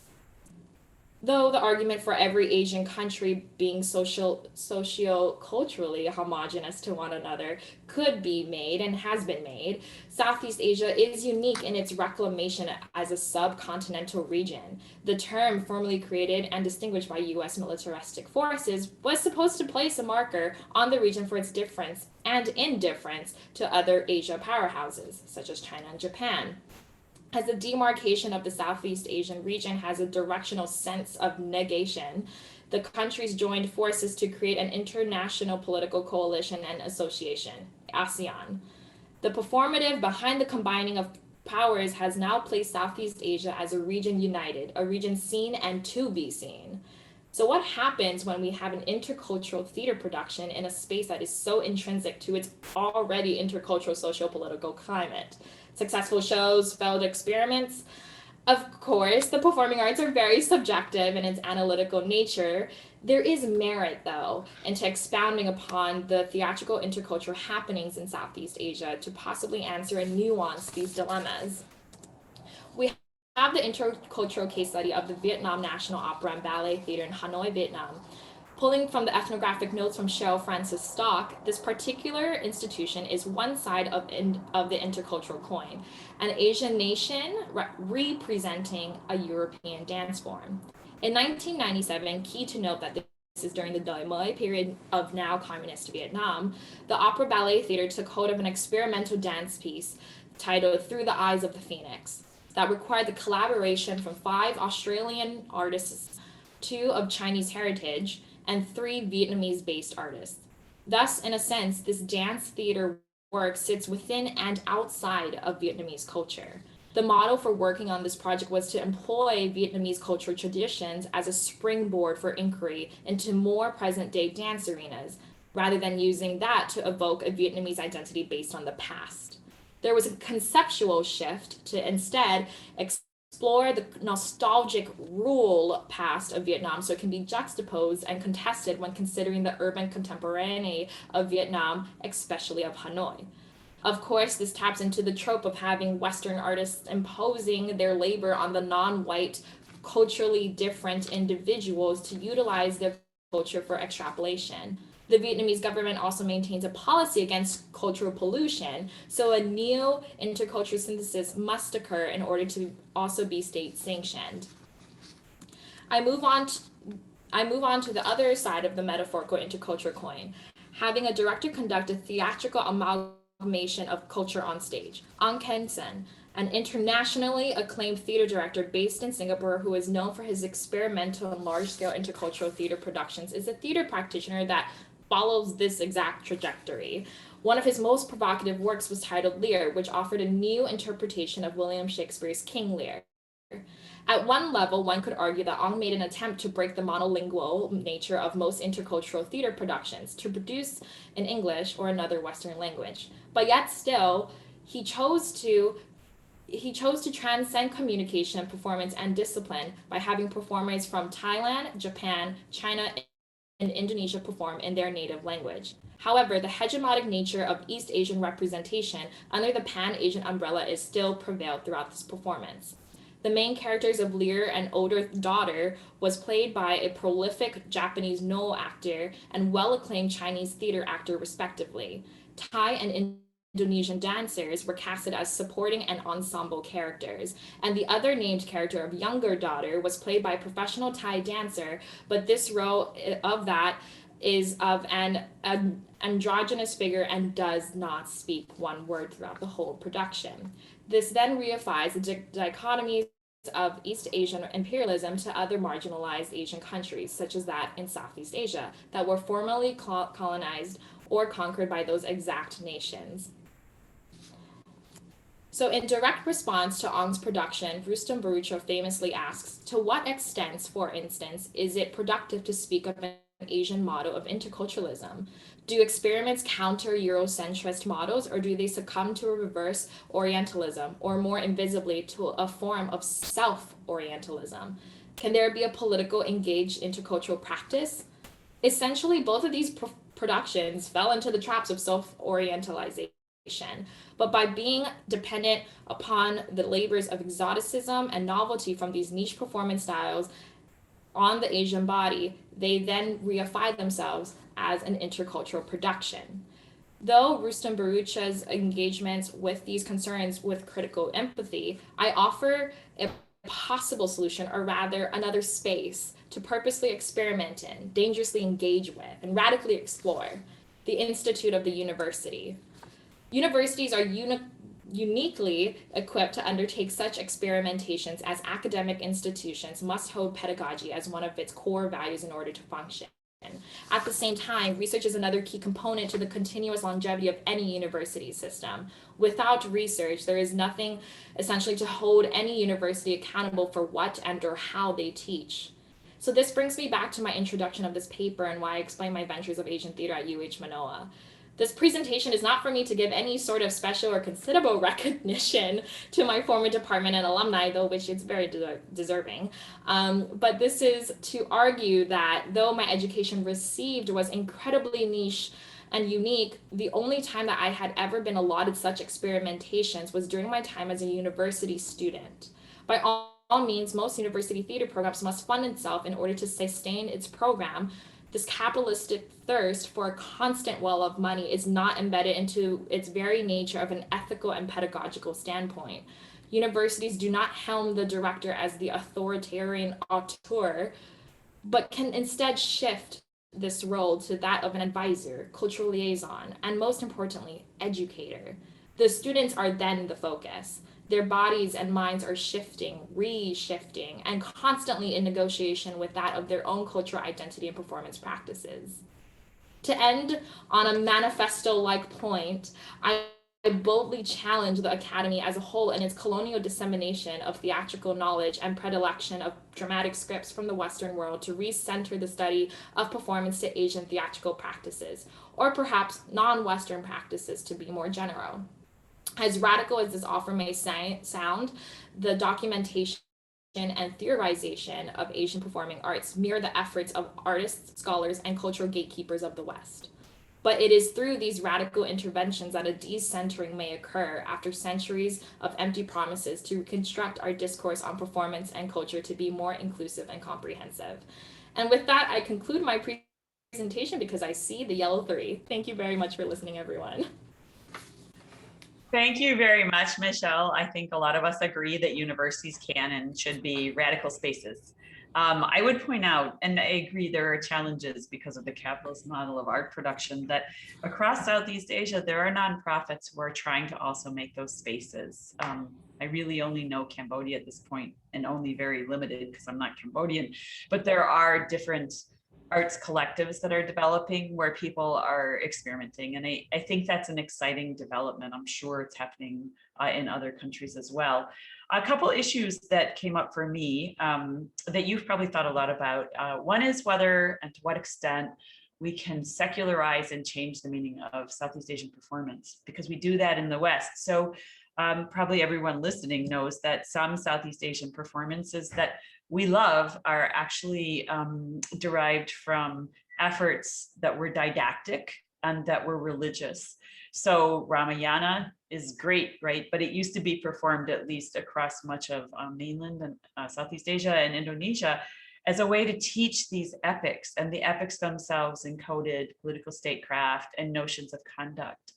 Though the argument for every Asian country being socio-culturally homogenous to one another could be made and has been made, Southeast Asia is unique in its reclamation as a subcontinental region. The term, formally created and distinguished by US militaristic forces, was supposed to place a marker on the region for its difference and indifference to other Asia powerhouses, such as China and Japan. As the demarcation of the Southeast Asian region has a directional sense of negation, the countries joined forces to create an international political coalition and association, ASEAN. The performative behind the combining of powers has now placed Southeast Asia as a region united, a region seen and to be seen. So what happens when we have an intercultural theater production in a space that is so intrinsic to its already intercultural socio-political climate? Successful shows, failed experiments? Of course, the performing arts are very subjective in its analytical nature. There is merit, though, into expounding upon the theatrical intercultural happenings in Southeast Asia to possibly answer and nuance these dilemmas. We have the intercultural case study of the Vietnam National Opera and Ballet Theatre in Hanoi, Vietnam. Pulling from the ethnographic notes from Cheryl Francis Stock, this particular institution is one side of the intercultural coin, an Asian nation representing a European dance form. In 1997, key to note that this is during the Đổi Mới period of now communist Vietnam, the Opera Ballet Theatre took hold of an experimental dance piece titled Through the Eyes of the Phoenix that required the collaboration from 5 Australian artists, 2 of Chinese heritage, and 3 Vietnamese-based artists. Thus, in a sense, this dance theater work sits within and outside of Vietnamese culture. The model for working on this project was to employ Vietnamese cultural traditions as a springboard for inquiry into more present-day dance arenas, rather than using that to evoke a Vietnamese identity based on the past. There was a conceptual shift to instead explore the nostalgic rural past of Vietnam so it can be juxtaposed and contested when considering the urban contemporaneity of Vietnam, especially of Hanoi. Of course, this taps into the trope of having Western artists imposing their labor on the non-white, culturally different individuals to utilize their culture for extrapolation. The Vietnamese government also maintains a policy against cultural pollution, so a new intercultural synthesis must occur in order to also be state sanctioned. I move on to the other side of the metaphorical intercultural coin, having a director conduct a theatrical amalgamation of culture on stage. Ang Ken Sen, an internationally acclaimed theater director based in Singapore who is known for his experimental and large-scale intercultural theater productions, is a theater practitioner that follows this exact trajectory. One of his most provocative works was titled Lear, which offered a new interpretation of William Shakespeare's King Lear. At one level, one could argue that Ang made an attempt to break the monolingual nature of most intercultural theater productions to produce in English or another Western language. But yet still, he chose to transcend communication, performance, and discipline by having performers from Thailand, Japan, China, and Indonesia perform in their native language. However, the hegemonic nature of East Asian representation under the Pan-Asian umbrella is still prevailed throughout this performance. The main characters of Lear and older daughter was played by a prolific Japanese Noh actor and well-acclaimed Chinese theater actor respectively. Thai and Indonesian dancers were casted as supporting and ensemble characters, and the other named character of younger daughter was played by a professional Thai dancer, but this role of that is of an androgynous figure and does not speak one word throughout the whole production. This then reifies the dichotomies of East Asian imperialism to other marginalized Asian countries, such as that in Southeast Asia, that were formerly colonized or conquered by those exact nations. So in direct response to Ang's production, Rustam Barucha famously asks, to what extent, for instance, is it productive to speak of an Asian model of interculturalism? Do experiments counter Eurocentrist models, or do they succumb to a reverse Orientalism, or more invisibly to a form of self-Orientalism? Can there be a political engaged intercultural practice? Essentially, both of these productions fell into the traps of self-orientalization, but by being dependent upon the labors of exoticism and novelty from these niche performance styles on the Asian body, they then reify themselves as an intercultural production. Though Rustam Barucha's engagements with these concerns with critical empathy, I offer a possible solution, or rather another space to purposely experiment in, dangerously engage with, and radically explore: the Institute of the University. Universities are uniquely equipped to undertake such experimentations, as academic institutions must hold pedagogy as one of its core values in order to function. At the same time, research is another key component to the continuous longevity of any university system. Without research, there is nothing essentially to hold any university accountable for what and or how they teach. So this brings me back to my introduction of this paper and why I explain my ventures of Asian theater at UH-Mānoa. This presentation is not for me to give any sort of special or considerable recognition to my former department and alumni, though which it's very deserving. But this is to argue that though my education received was incredibly niche and unique, the only time that I had ever been allotted such experimentations was during my time as a university student. By all means, most university theater programs must fund itself in order to sustain its program, This capitalistic thirst for a constant well of money is not embedded into its very nature of an ethical and pedagogical standpoint. Universities do not helm the director as the authoritarian auteur, but can instead shift this role to that of an advisor, cultural liaison, and most importantly, educator. The students are then the focus. Their bodies and minds are shifting, re-shifting, and constantly in negotiation with that of their own cultural identity and performance practices. To end on a manifesto-like point, I boldly challenge the Academy as a whole in its colonial dissemination of theatrical knowledge and predilection of dramatic scripts from the Western world to recenter the study of performance to Asian theatrical practices, or perhaps non-Western practices to be more general. As radical as this offer may sound, the documentation and theorization of Asian performing arts mirror the efforts of artists, scholars, and cultural gatekeepers of the West. But it is through these radical interventions that a decentering may occur after centuries of empty promises to reconstruct our discourse on performance and culture to be more inclusive and comprehensive. And with that, I conclude my presentation because I see the yellow 3. Thank you very much for listening, everyone. Thank you very much, Michelle. I think a lot of us agree that universities can and should be radical spaces. I would point out, and I agree, there are challenges because of the capitalist model of art production, that across Southeast Asia, there are nonprofits who are trying to also make those spaces. I really only know Cambodia at this point, and only very limited because I'm not Cambodian, but there are different arts collectives that are developing where people are experimenting. And I think that's an exciting development. I'm sure it's happening in other countries as well. A couple issues that came up for me that you've probably thought a lot about. One is whether and to what extent we can secularize and change the meaning of Southeast Asian performance, because we do that in the West. So probably everyone listening knows that some Southeast Asian performances that we love are actually derived from efforts that were didactic and that were religious. So Ramayana is great, right? But it used to be performed at least across much of mainland and Southeast Asia and Indonesia as a way to teach these epics, and the epics themselves encoded political statecraft and notions of conduct.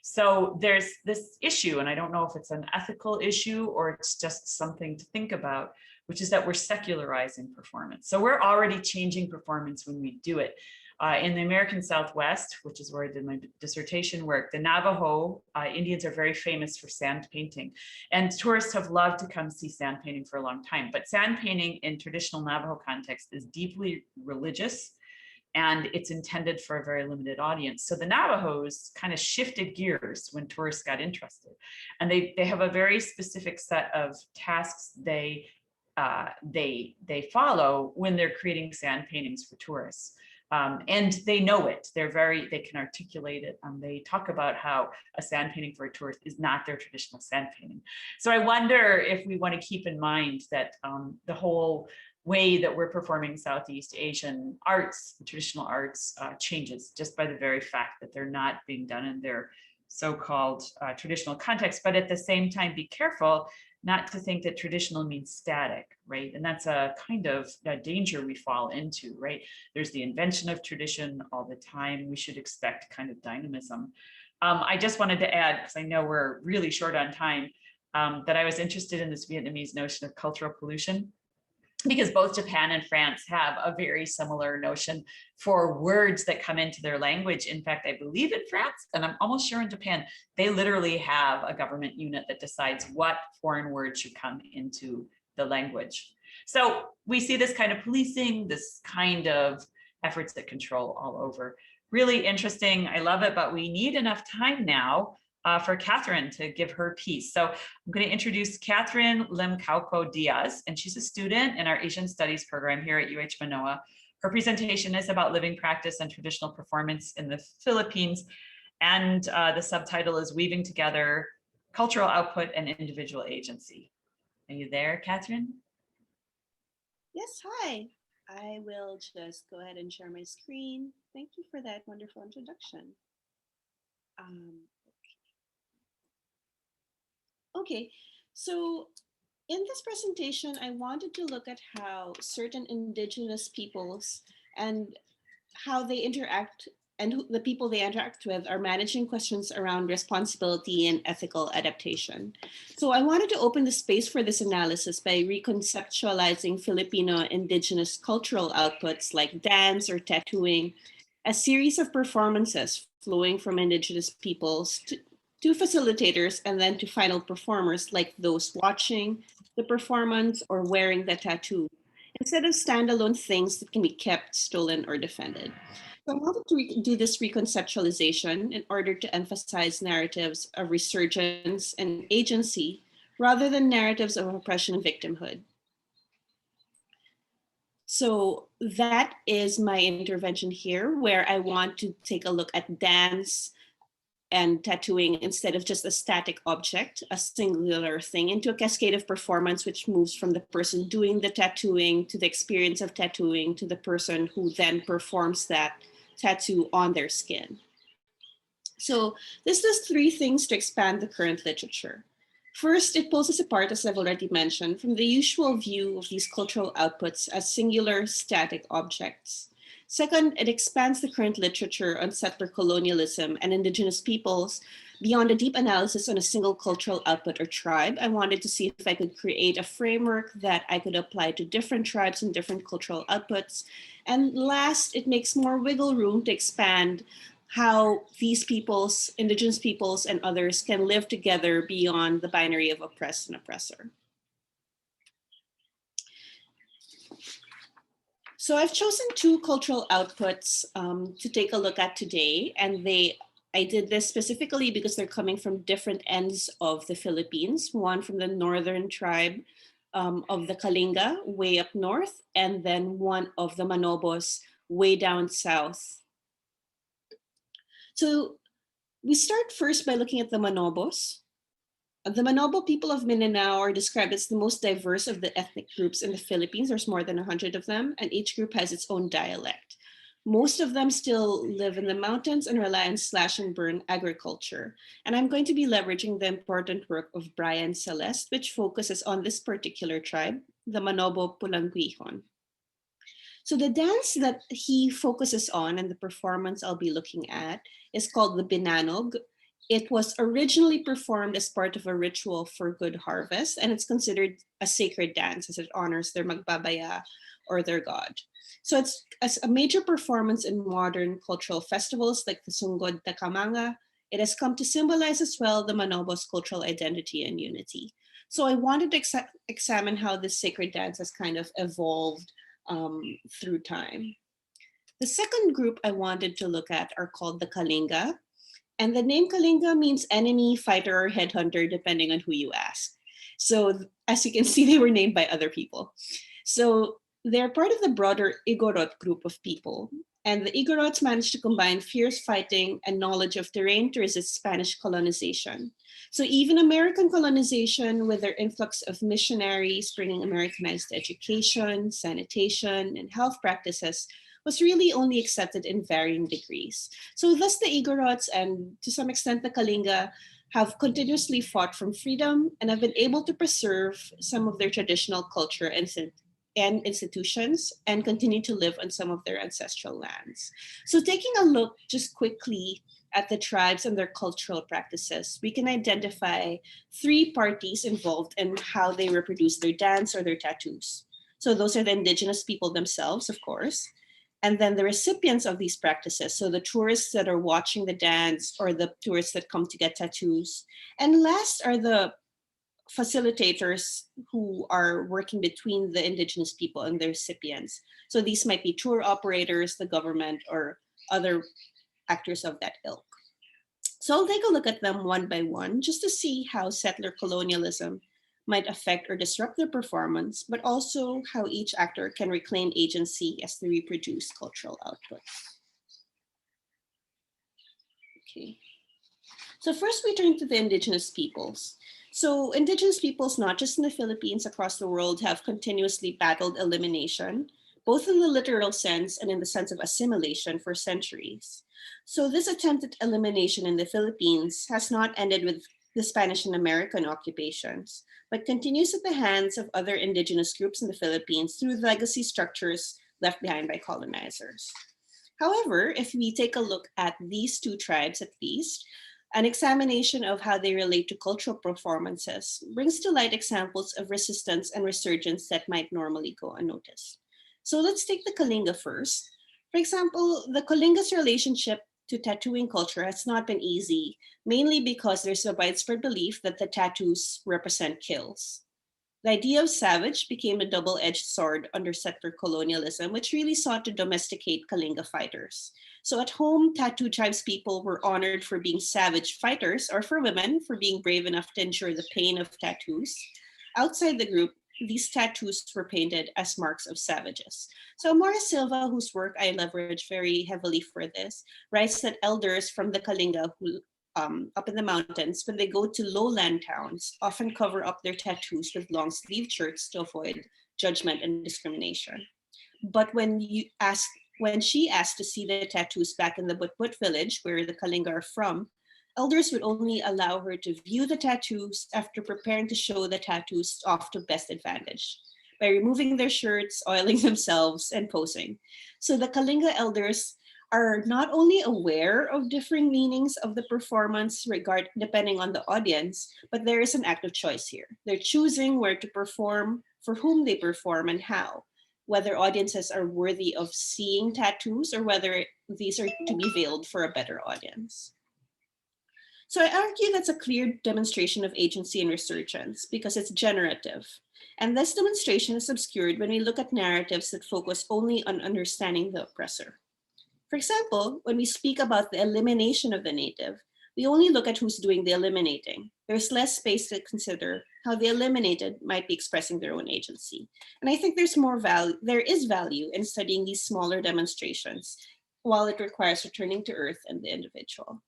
So there's this issue, and I don't know if it's an ethical issue or it's just something to think about, which is that we're secularizing performance. So we're already changing performance when we do it. In the American Southwest, which is where I did my dissertation work, the Navajo Indians are very famous for sand painting. And tourists have loved to come see sand painting for a long time. But sand painting in traditional Navajo context is deeply religious, and it's intended for a very limited audience. So the Navajos kind of shifted gears when tourists got interested. And they have a very specific set of tasks they follow when they're creating sand paintings for tourists. And they know it. They can articulate it. They talk about how a sand painting for a tourist is not their traditional sand painting. So I wonder if we want to keep in mind that the whole way that we're performing Southeast Asian arts, traditional arts, changes just by the very fact that they're not being done in their so-called traditional context. But at the same time, be careful not to think that traditional means static, right? And that's a kind of a danger we fall into, right? There's the invention of tradition all the time. We should expect kind of dynamism. I just wanted to add, because I know we're really short on time, that I was interested in this Vietnamese notion of cultural pollution, because both Japan and France have a very similar notion for words that come into their language. In fact, I believe in France, and I'm almost sure in Japan, they literally have a government unit that decides what foreign words should come into the language. So we see this kind of policing, this kind of efforts at control all over. Really interesting. I love it, but we need enough time now for Katherine to give her piece. So I'm going to introduce Katherine Limcaoco Diaz, and she's a student in our Asian Studies program here at UH-Mānoa. Her presentation is about living practice and traditional performance in the Philippines, and the subtitle is Weaving Together Cultural Output and Individual Agency. Are you there, Katherine? Yes, hi. I will just go ahead and share my screen. Thank you for that wonderful introduction. Okay, so in this presentation, I wanted to look at how certain indigenous peoples and how they interact and the people they interact with are managing questions around responsibility and ethical adaptation. So I wanted to open the space for this analysis by reconceptualizing Filipino indigenous cultural outputs like dance or tattooing, a series of performances flowing from indigenous peoples to facilitators and then to final performers like those watching the performance or wearing the tattoo, instead of standalone things that can be kept, stolen, or defended. So I wanted to do this reconceptualization in order to emphasize narratives of resurgence and agency rather than narratives of oppression and victimhood. So that is my intervention here, where I want to take a look at dance and tattooing instead of just a static object, a singular thing, into a cascade of performance which moves from the person doing the tattooing to the experience of tattooing to the person who then performs that tattoo on their skin. So this does three things to expand the current literature. First, it pulls us apart, as I've already mentioned, from the usual view of these cultural outputs as singular static objects. Second, it expands the current literature on settler colonialism and indigenous peoples beyond a deep analysis on a single cultural output or tribe. I wanted to see if I could create a framework that I could apply to different tribes and different cultural outputs. And last, it makes more wiggle room to expand how these peoples, indigenous peoples and others, can live together beyond the binary of oppressed and oppressor. So I've chosen two cultural outputs to take a look at today, and I did this specifically because they're coming from different ends of the Philippines, one from the northern tribe of the Kalinga, way up north, and then one of the Manobos, way down south. So we start first by looking at the Manobos. The Manobo people of Mindanao are described as the most diverse of the ethnic groups in the Philippines. There's more than 100 of them, and each group has its own dialect. Most of them still live in the mountains and rely on slash and burn agriculture. And I'm going to be leveraging the important work of Brian Celeste, which focuses on this particular tribe, the Manobo Pulanguihon. So the dance that he focuses on and the performance I'll be looking at is called the Binanog. It was originally performed as part of a ritual for good harvest, and it's considered a sacred dance as it honors their magbabaya or their god. So it's a major performance in modern cultural festivals like the Sungod Takamanga. It has come to symbolize as well the Manobo's cultural identity and unity. So I wanted to examine how this sacred dance has kind of evolved through time. The second group I wanted to look at are called the Kalinga. And the name Kalinga means enemy, fighter, or headhunter, depending on who you ask. So as you can see, they were named by other people. So they're part of the broader Igorot group of people. And the Igorots managed to combine fierce fighting and knowledge of terrain to resist Spanish colonization. So even American colonization, with their influx of missionaries bringing Americanized education, sanitation, and health practices, was really only accepted in varying degrees. So thus the Igorots and to some extent the Kalinga have continuously fought for freedom and have been able to preserve some of their traditional culture and institutions and continue to live on some of their ancestral lands. So taking a look just quickly at the tribes and their cultural practices, we can identify three parties involved in how they reproduce their dance or their tattoos. So those are the indigenous people themselves, of course, and then the recipients of these practices, so the tourists that are watching the dance or the tourists that come to get tattoos. And last are the facilitators who are working between the indigenous people and their recipients. So these might be tour operators, the government, or other actors of that ilk. So I'll take a look at them one by one just to see how settler colonialism might affect or disrupt their performance, but also how each actor can reclaim agency as they reproduce cultural output. Okay. So first we turn to the indigenous peoples. So indigenous peoples, not just in the Philippines, across the world, have continuously battled elimination, both in the literal sense and in the sense of assimilation for centuries. So this attempted elimination in the Philippines has not ended with the Spanish and American occupations, but continues at the hands of other indigenous groups in the Philippines through legacy structures left behind by colonizers. However, if we take a look at these two tribes at least, an examination of how they relate to cultural performances brings to light examples of resistance and resurgence that might normally go unnoticed. So let's take the Kalinga first. For example, the Kalinga's relationship to tattooing culture has not been easy, mainly because there's a widespread belief that the tattoos represent kills. The idea of savage became a double-edged sword under settler colonialism, which really sought to domesticate Kalinga fighters. So at home, tattoo tribes people were honored for being savage fighters, or for women for being brave enough to endure the pain of tattoos. Outside the group, these tattoos were painted as marks of savages. So Amora Silva, whose work I leverage very heavily for this, writes that elders from the Kalinga who up in the mountains, when they go to lowland towns, often cover up their tattoos with long sleeve shirts to avoid judgment and discrimination. But when she asked to see the tattoos back in the Butbut village, where the Kalinga are from, elders would only allow her to view the tattoos after preparing to show the tattoos off to best advantage, by removing their shirts, oiling themselves, and posing. So the Kalinga elders are not only aware of differing meanings of the performance depending on the audience, but there is an active choice here. They're choosing where to perform, for whom they perform, and how, whether audiences are worthy of seeing tattoos or whether these are to be veiled for a better audience. So I argue that's a clear demonstration of agency and resurgence because it's generative. And this demonstration is obscured when we look at narratives that focus only on understanding the oppressor. For example, when we speak about the elimination of the native, we only look at who's doing the eliminating. There's less space to consider how the eliminated might be expressing their own agency. And I think there is value in studying these smaller demonstrations, while it requires returning to earth and the individual.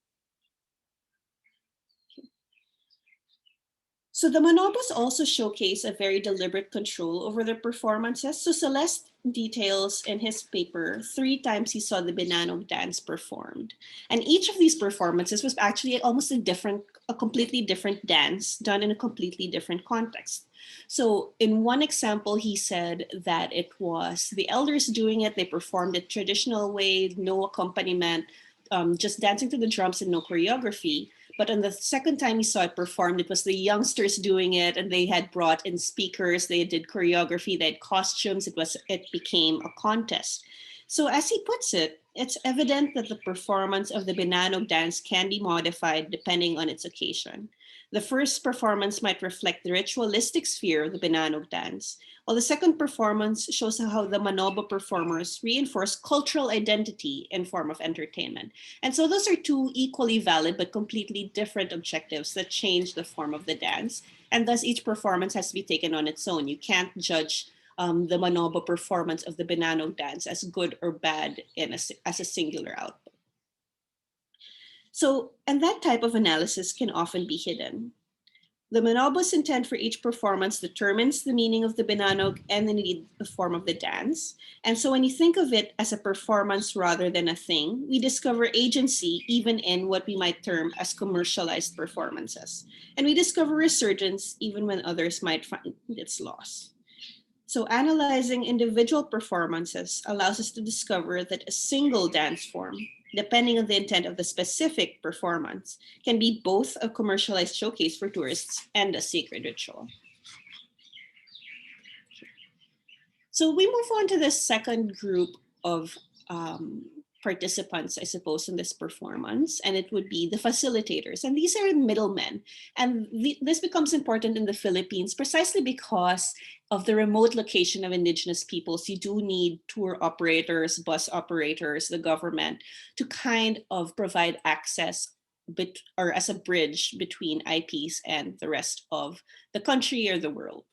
So the Bonobos also showcase a very deliberate control over their performances. So Celeste details in his paper 3 times he saw the Binanog dance performed. And each of these performances was actually almost a completely different dance done in a completely different context. So in one example, he said that it was the elders doing it, they performed it traditional way, no accompaniment, just dancing to the drums and no choreography. But on the second time he saw it performed, it was the youngsters doing it, and they had brought in speakers, they did choreography, they had costumes, it became a contest. So as he puts it, it's evident that the performance of the Binanog dance can be modified depending on its occasion. The first performance might reflect the ritualistic sphere of the Binanog dance, while the second performance shows how the Manobo performers reinforce cultural identity in form of entertainment. And so those are 2 equally valid but completely different objectives that change the form of the dance. And thus each performance has to be taken on its own. You can't judge the Manobo performance of the Binanog dance as good or bad as a singular output. So, and that type of analysis can often be hidden. The Manobo's intent for each performance determines the meaning of the Binanog and indeed the form of the dance. And so when you think of it as a performance rather than a thing, we discover agency even in what we might term as commercialized performances. And we discover resurgence even when others might find its loss. So analyzing individual performances allows us to discover that a single dance form, depending on the intent of the specific performance, can be both a commercialized showcase for tourists and a sacred ritual. So we move on to the second group of participants, I suppose, in this performance, and it would be the facilitators. And these are middlemen. And this becomes important in the Philippines precisely because of the remote location of Indigenous peoples. You do need tour operators, bus operators, the government to kind of provide access or as a bridge between IPs and the rest of the country or the world.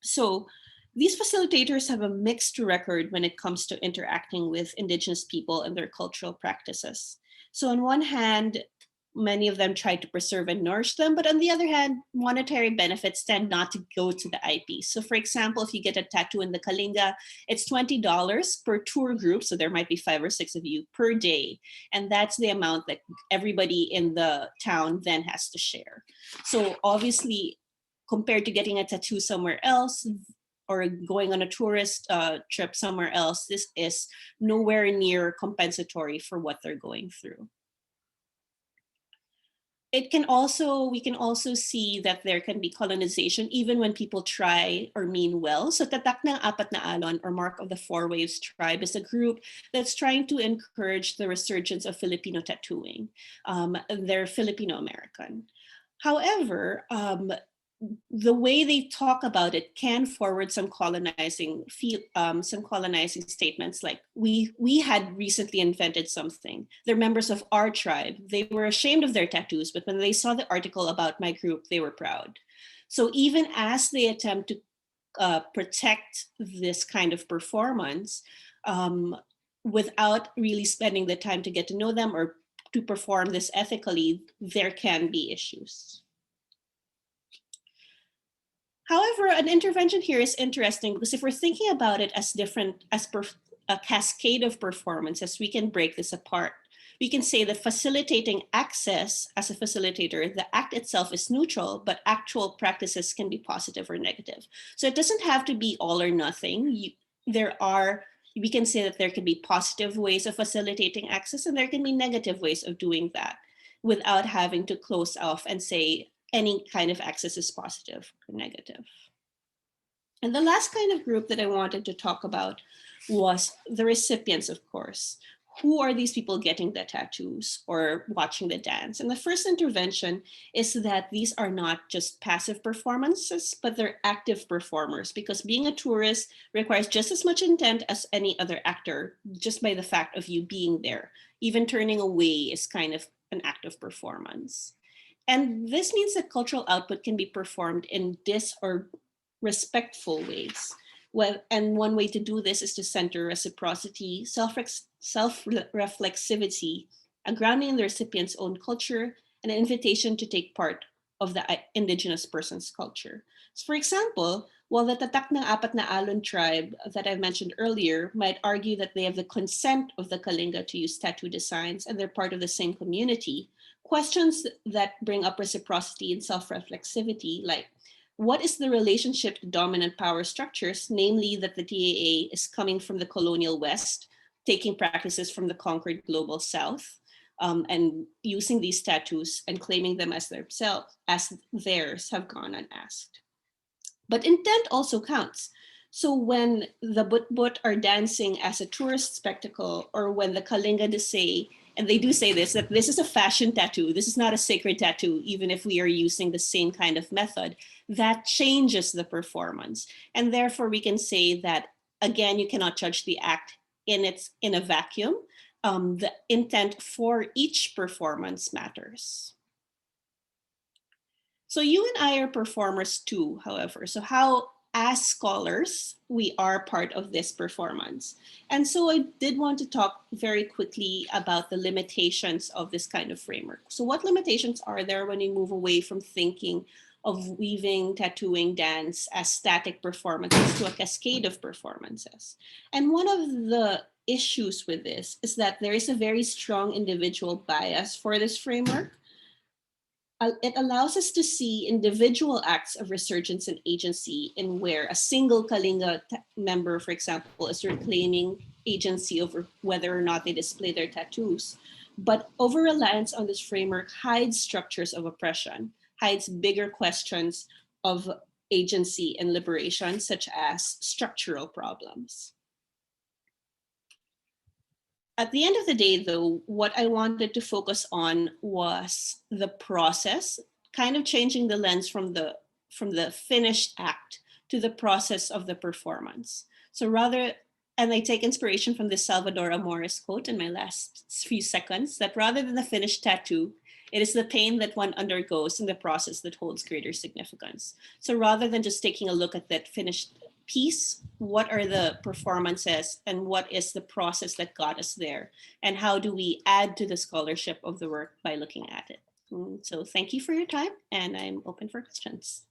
So these facilitators have a mixed record when it comes to interacting with Indigenous people and their cultural practices. So on one hand, many of them try to preserve and nourish them, but on the other hand, monetary benefits tend not to go to the IP. So for example, if you get a tattoo in the Kalinga, it's $20 per tour group. So there might be 5 or 6 of you per day. And that's the amount that everybody in the town then has to share. So obviously, compared to getting a tattoo somewhere else, or going on a tourist trip somewhere else, this is nowhere near compensatory for what they're going through. We can also see that there can be colonization even when people try or mean well. So Tatak ng Apat na Alon, or Mark of the Four Waves tribe, is a group that's trying to encourage the resurgence of Filipino tattooing. They're Filipino-American. However, the way they talk about it can forward some colonizing statements like, we had recently invented something. They're members of our tribe. They were ashamed of their tattoos, but when they saw the article about my group, they were proud. So even as they attempt to protect this kind of performance, without really spending the time to get to know them or to perform this ethically, there can be issues. However, an intervention here is interesting because if we're thinking about it as a cascade of performances, we can break this apart. We can say that facilitating access as a facilitator, the act itself is neutral, but actual practices can be positive or negative. So it doesn't have to be all or nothing. We can say that there can be positive ways of facilitating access and there can be negative ways of doing that without having to close off and say, any kind of access is positive or negative. And the last kind of group that I wanted to talk about was the recipients, of course. Who are these people getting the tattoos or watching the dance? And the first intervention is that these are not just passive performances, but they're active performers, because being a tourist requires just as much intent as any other actor, just by the fact of you being there. Even turning away is kind of an act of performance. And this means that cultural output can be performed in dis or respectful ways. And one way to do this is to center reciprocity, self-reflexivity, a grounding in the recipient's own culture, and an invitation to take part of the indigenous person's culture. So for example, while the Tatak ng Apat na Alon tribe that I mentioned earlier might argue that they have the consent of the Kalinga to use tattoo designs and they're part of the same community, questions that bring up reciprocity and self-reflexivity, like what is the relationship to dominant power structures, namely that the TAA is coming from the colonial West, taking practices from the conquered global South, and using these tattoos and claiming them as theirs have gone unasked. But intent also counts. So when the But are dancing as a tourist spectacle, or when the Kalinga say, and they do say this, that this is a fashion tattoo, this is not a sacred tattoo, even if we are using the same kind of method, that changes the performance. And therefore we can say that, again, you cannot judge the act in a vacuum. The intent for each performance matters. So you and I are performers too, however. So how, as scholars, we are part of this performance. And so I did want to talk very quickly about the limitations of this kind of framework. So what limitations are there when you move away from thinking of weaving, tattooing, dance as static performances to a cascade of performances? And one of the issues with this is that there is a very strong individual bias for this framework. It allows us to see individual acts of resurgence and agency in where a single Kalinga member, for example, is reclaiming agency over whether or not they display their tattoos. But over-reliance on this framework hides structures of oppression, hides bigger questions of agency and liberation, such as structural problems. At the end of the day, though, what I wanted to focus on was the process, kind of changing the lens from the finished act to the process of the performance. So rather, and I take inspiration from this Salvador Amores quote in my last few seconds, that rather than the finished tattoo, it is the pain that one undergoes in the process that holds greater significance. So rather than just taking a look at that finished piece, what are the performances and what is the process that got us there? And how do we add to the scholarship of the work by looking at it? So thank you for your time, and I'm open for questions.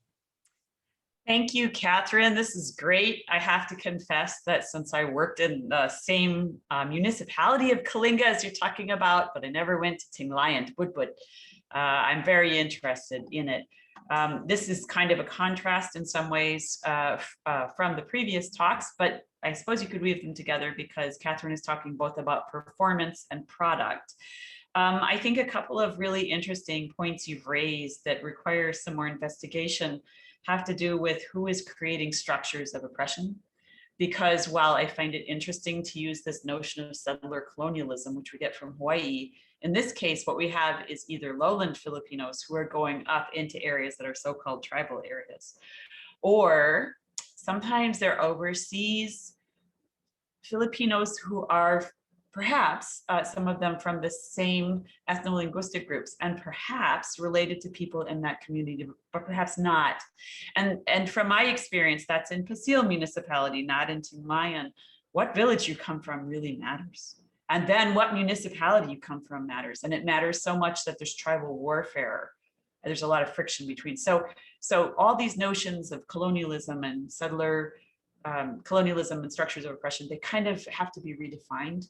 Thank you, Katherine. This is great. I have to confess that since I worked in the same municipality of Kalinga as you're talking about, but I never went to Tinglayan, I'm very interested in it. This is kind of a contrast in some ways from the previous talks, but I suppose you could weave them together because Katherine is talking both about performance and product. I think a couple of really interesting points you've raised that require some more investigation have to do with who is creating structures of oppression. Because while I find it interesting to use this notion of settler colonialism, which we get from Hawaii, in this case, what we have is either lowland Filipinos who are going up into areas that are so-called tribal areas, or sometimes they're overseas Filipinos who are perhaps some of them from the same ethno-linguistic groups and perhaps related to people in that community, but perhaps not. And from my experience, that's in Pasil municipality, not in Tinglayan. What village you come from really matters. And then what municipality you come from matters. And it matters so much that there's tribal warfare. There's a lot of friction between. So all these notions of colonialism and settler colonialism and structures of oppression, they kind of have to be redefined.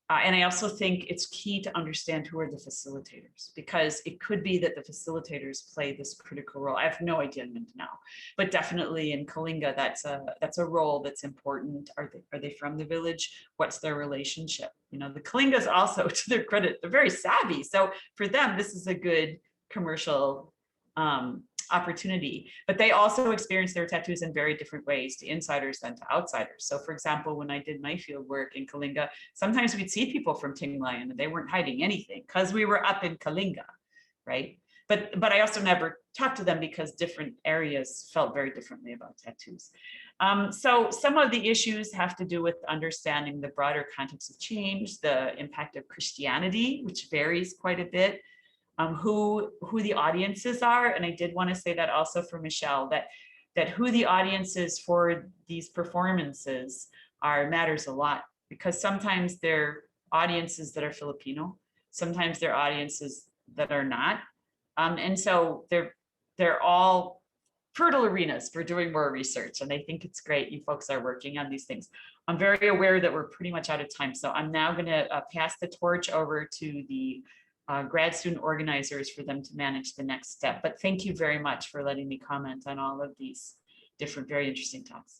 And I also think it's key to understand who are the facilitators, because it could be that the facilitators play this critical role. I have no idea now, but definitely in Kalinga, that's a role that's important. Are they from the village? What's their relationship? You know, the Kalingas also, to their credit, they're very savvy. So for them, this is a good commercial opportunity, but they also experience their tattoos in very different ways to insiders than to outsiders. So for example, when I did my field work in Kalinga, sometimes we'd see people from Tinglayan and they weren't hiding anything because we were up in Kalinga, right? But I also never talked to them because different areas felt very differently about tattoos. So some of the issues have to do with understanding the broader context of change, the impact of Christianity, which varies quite a bit, who the audiences are. And I did want to say that also for Michelle, that who the audiences for these performances are matters a lot, because sometimes they're audiences that are Filipino, sometimes they're audiences that are not. And so they're all fertile arenas for doing more research. And I think it's great you folks are working on these things. I'm very aware that we're pretty much out of time. So I'm now going to pass the torch over to the grad student organizers for them to manage the next step. But thank you very much for letting me comment on all of these different, very interesting talks.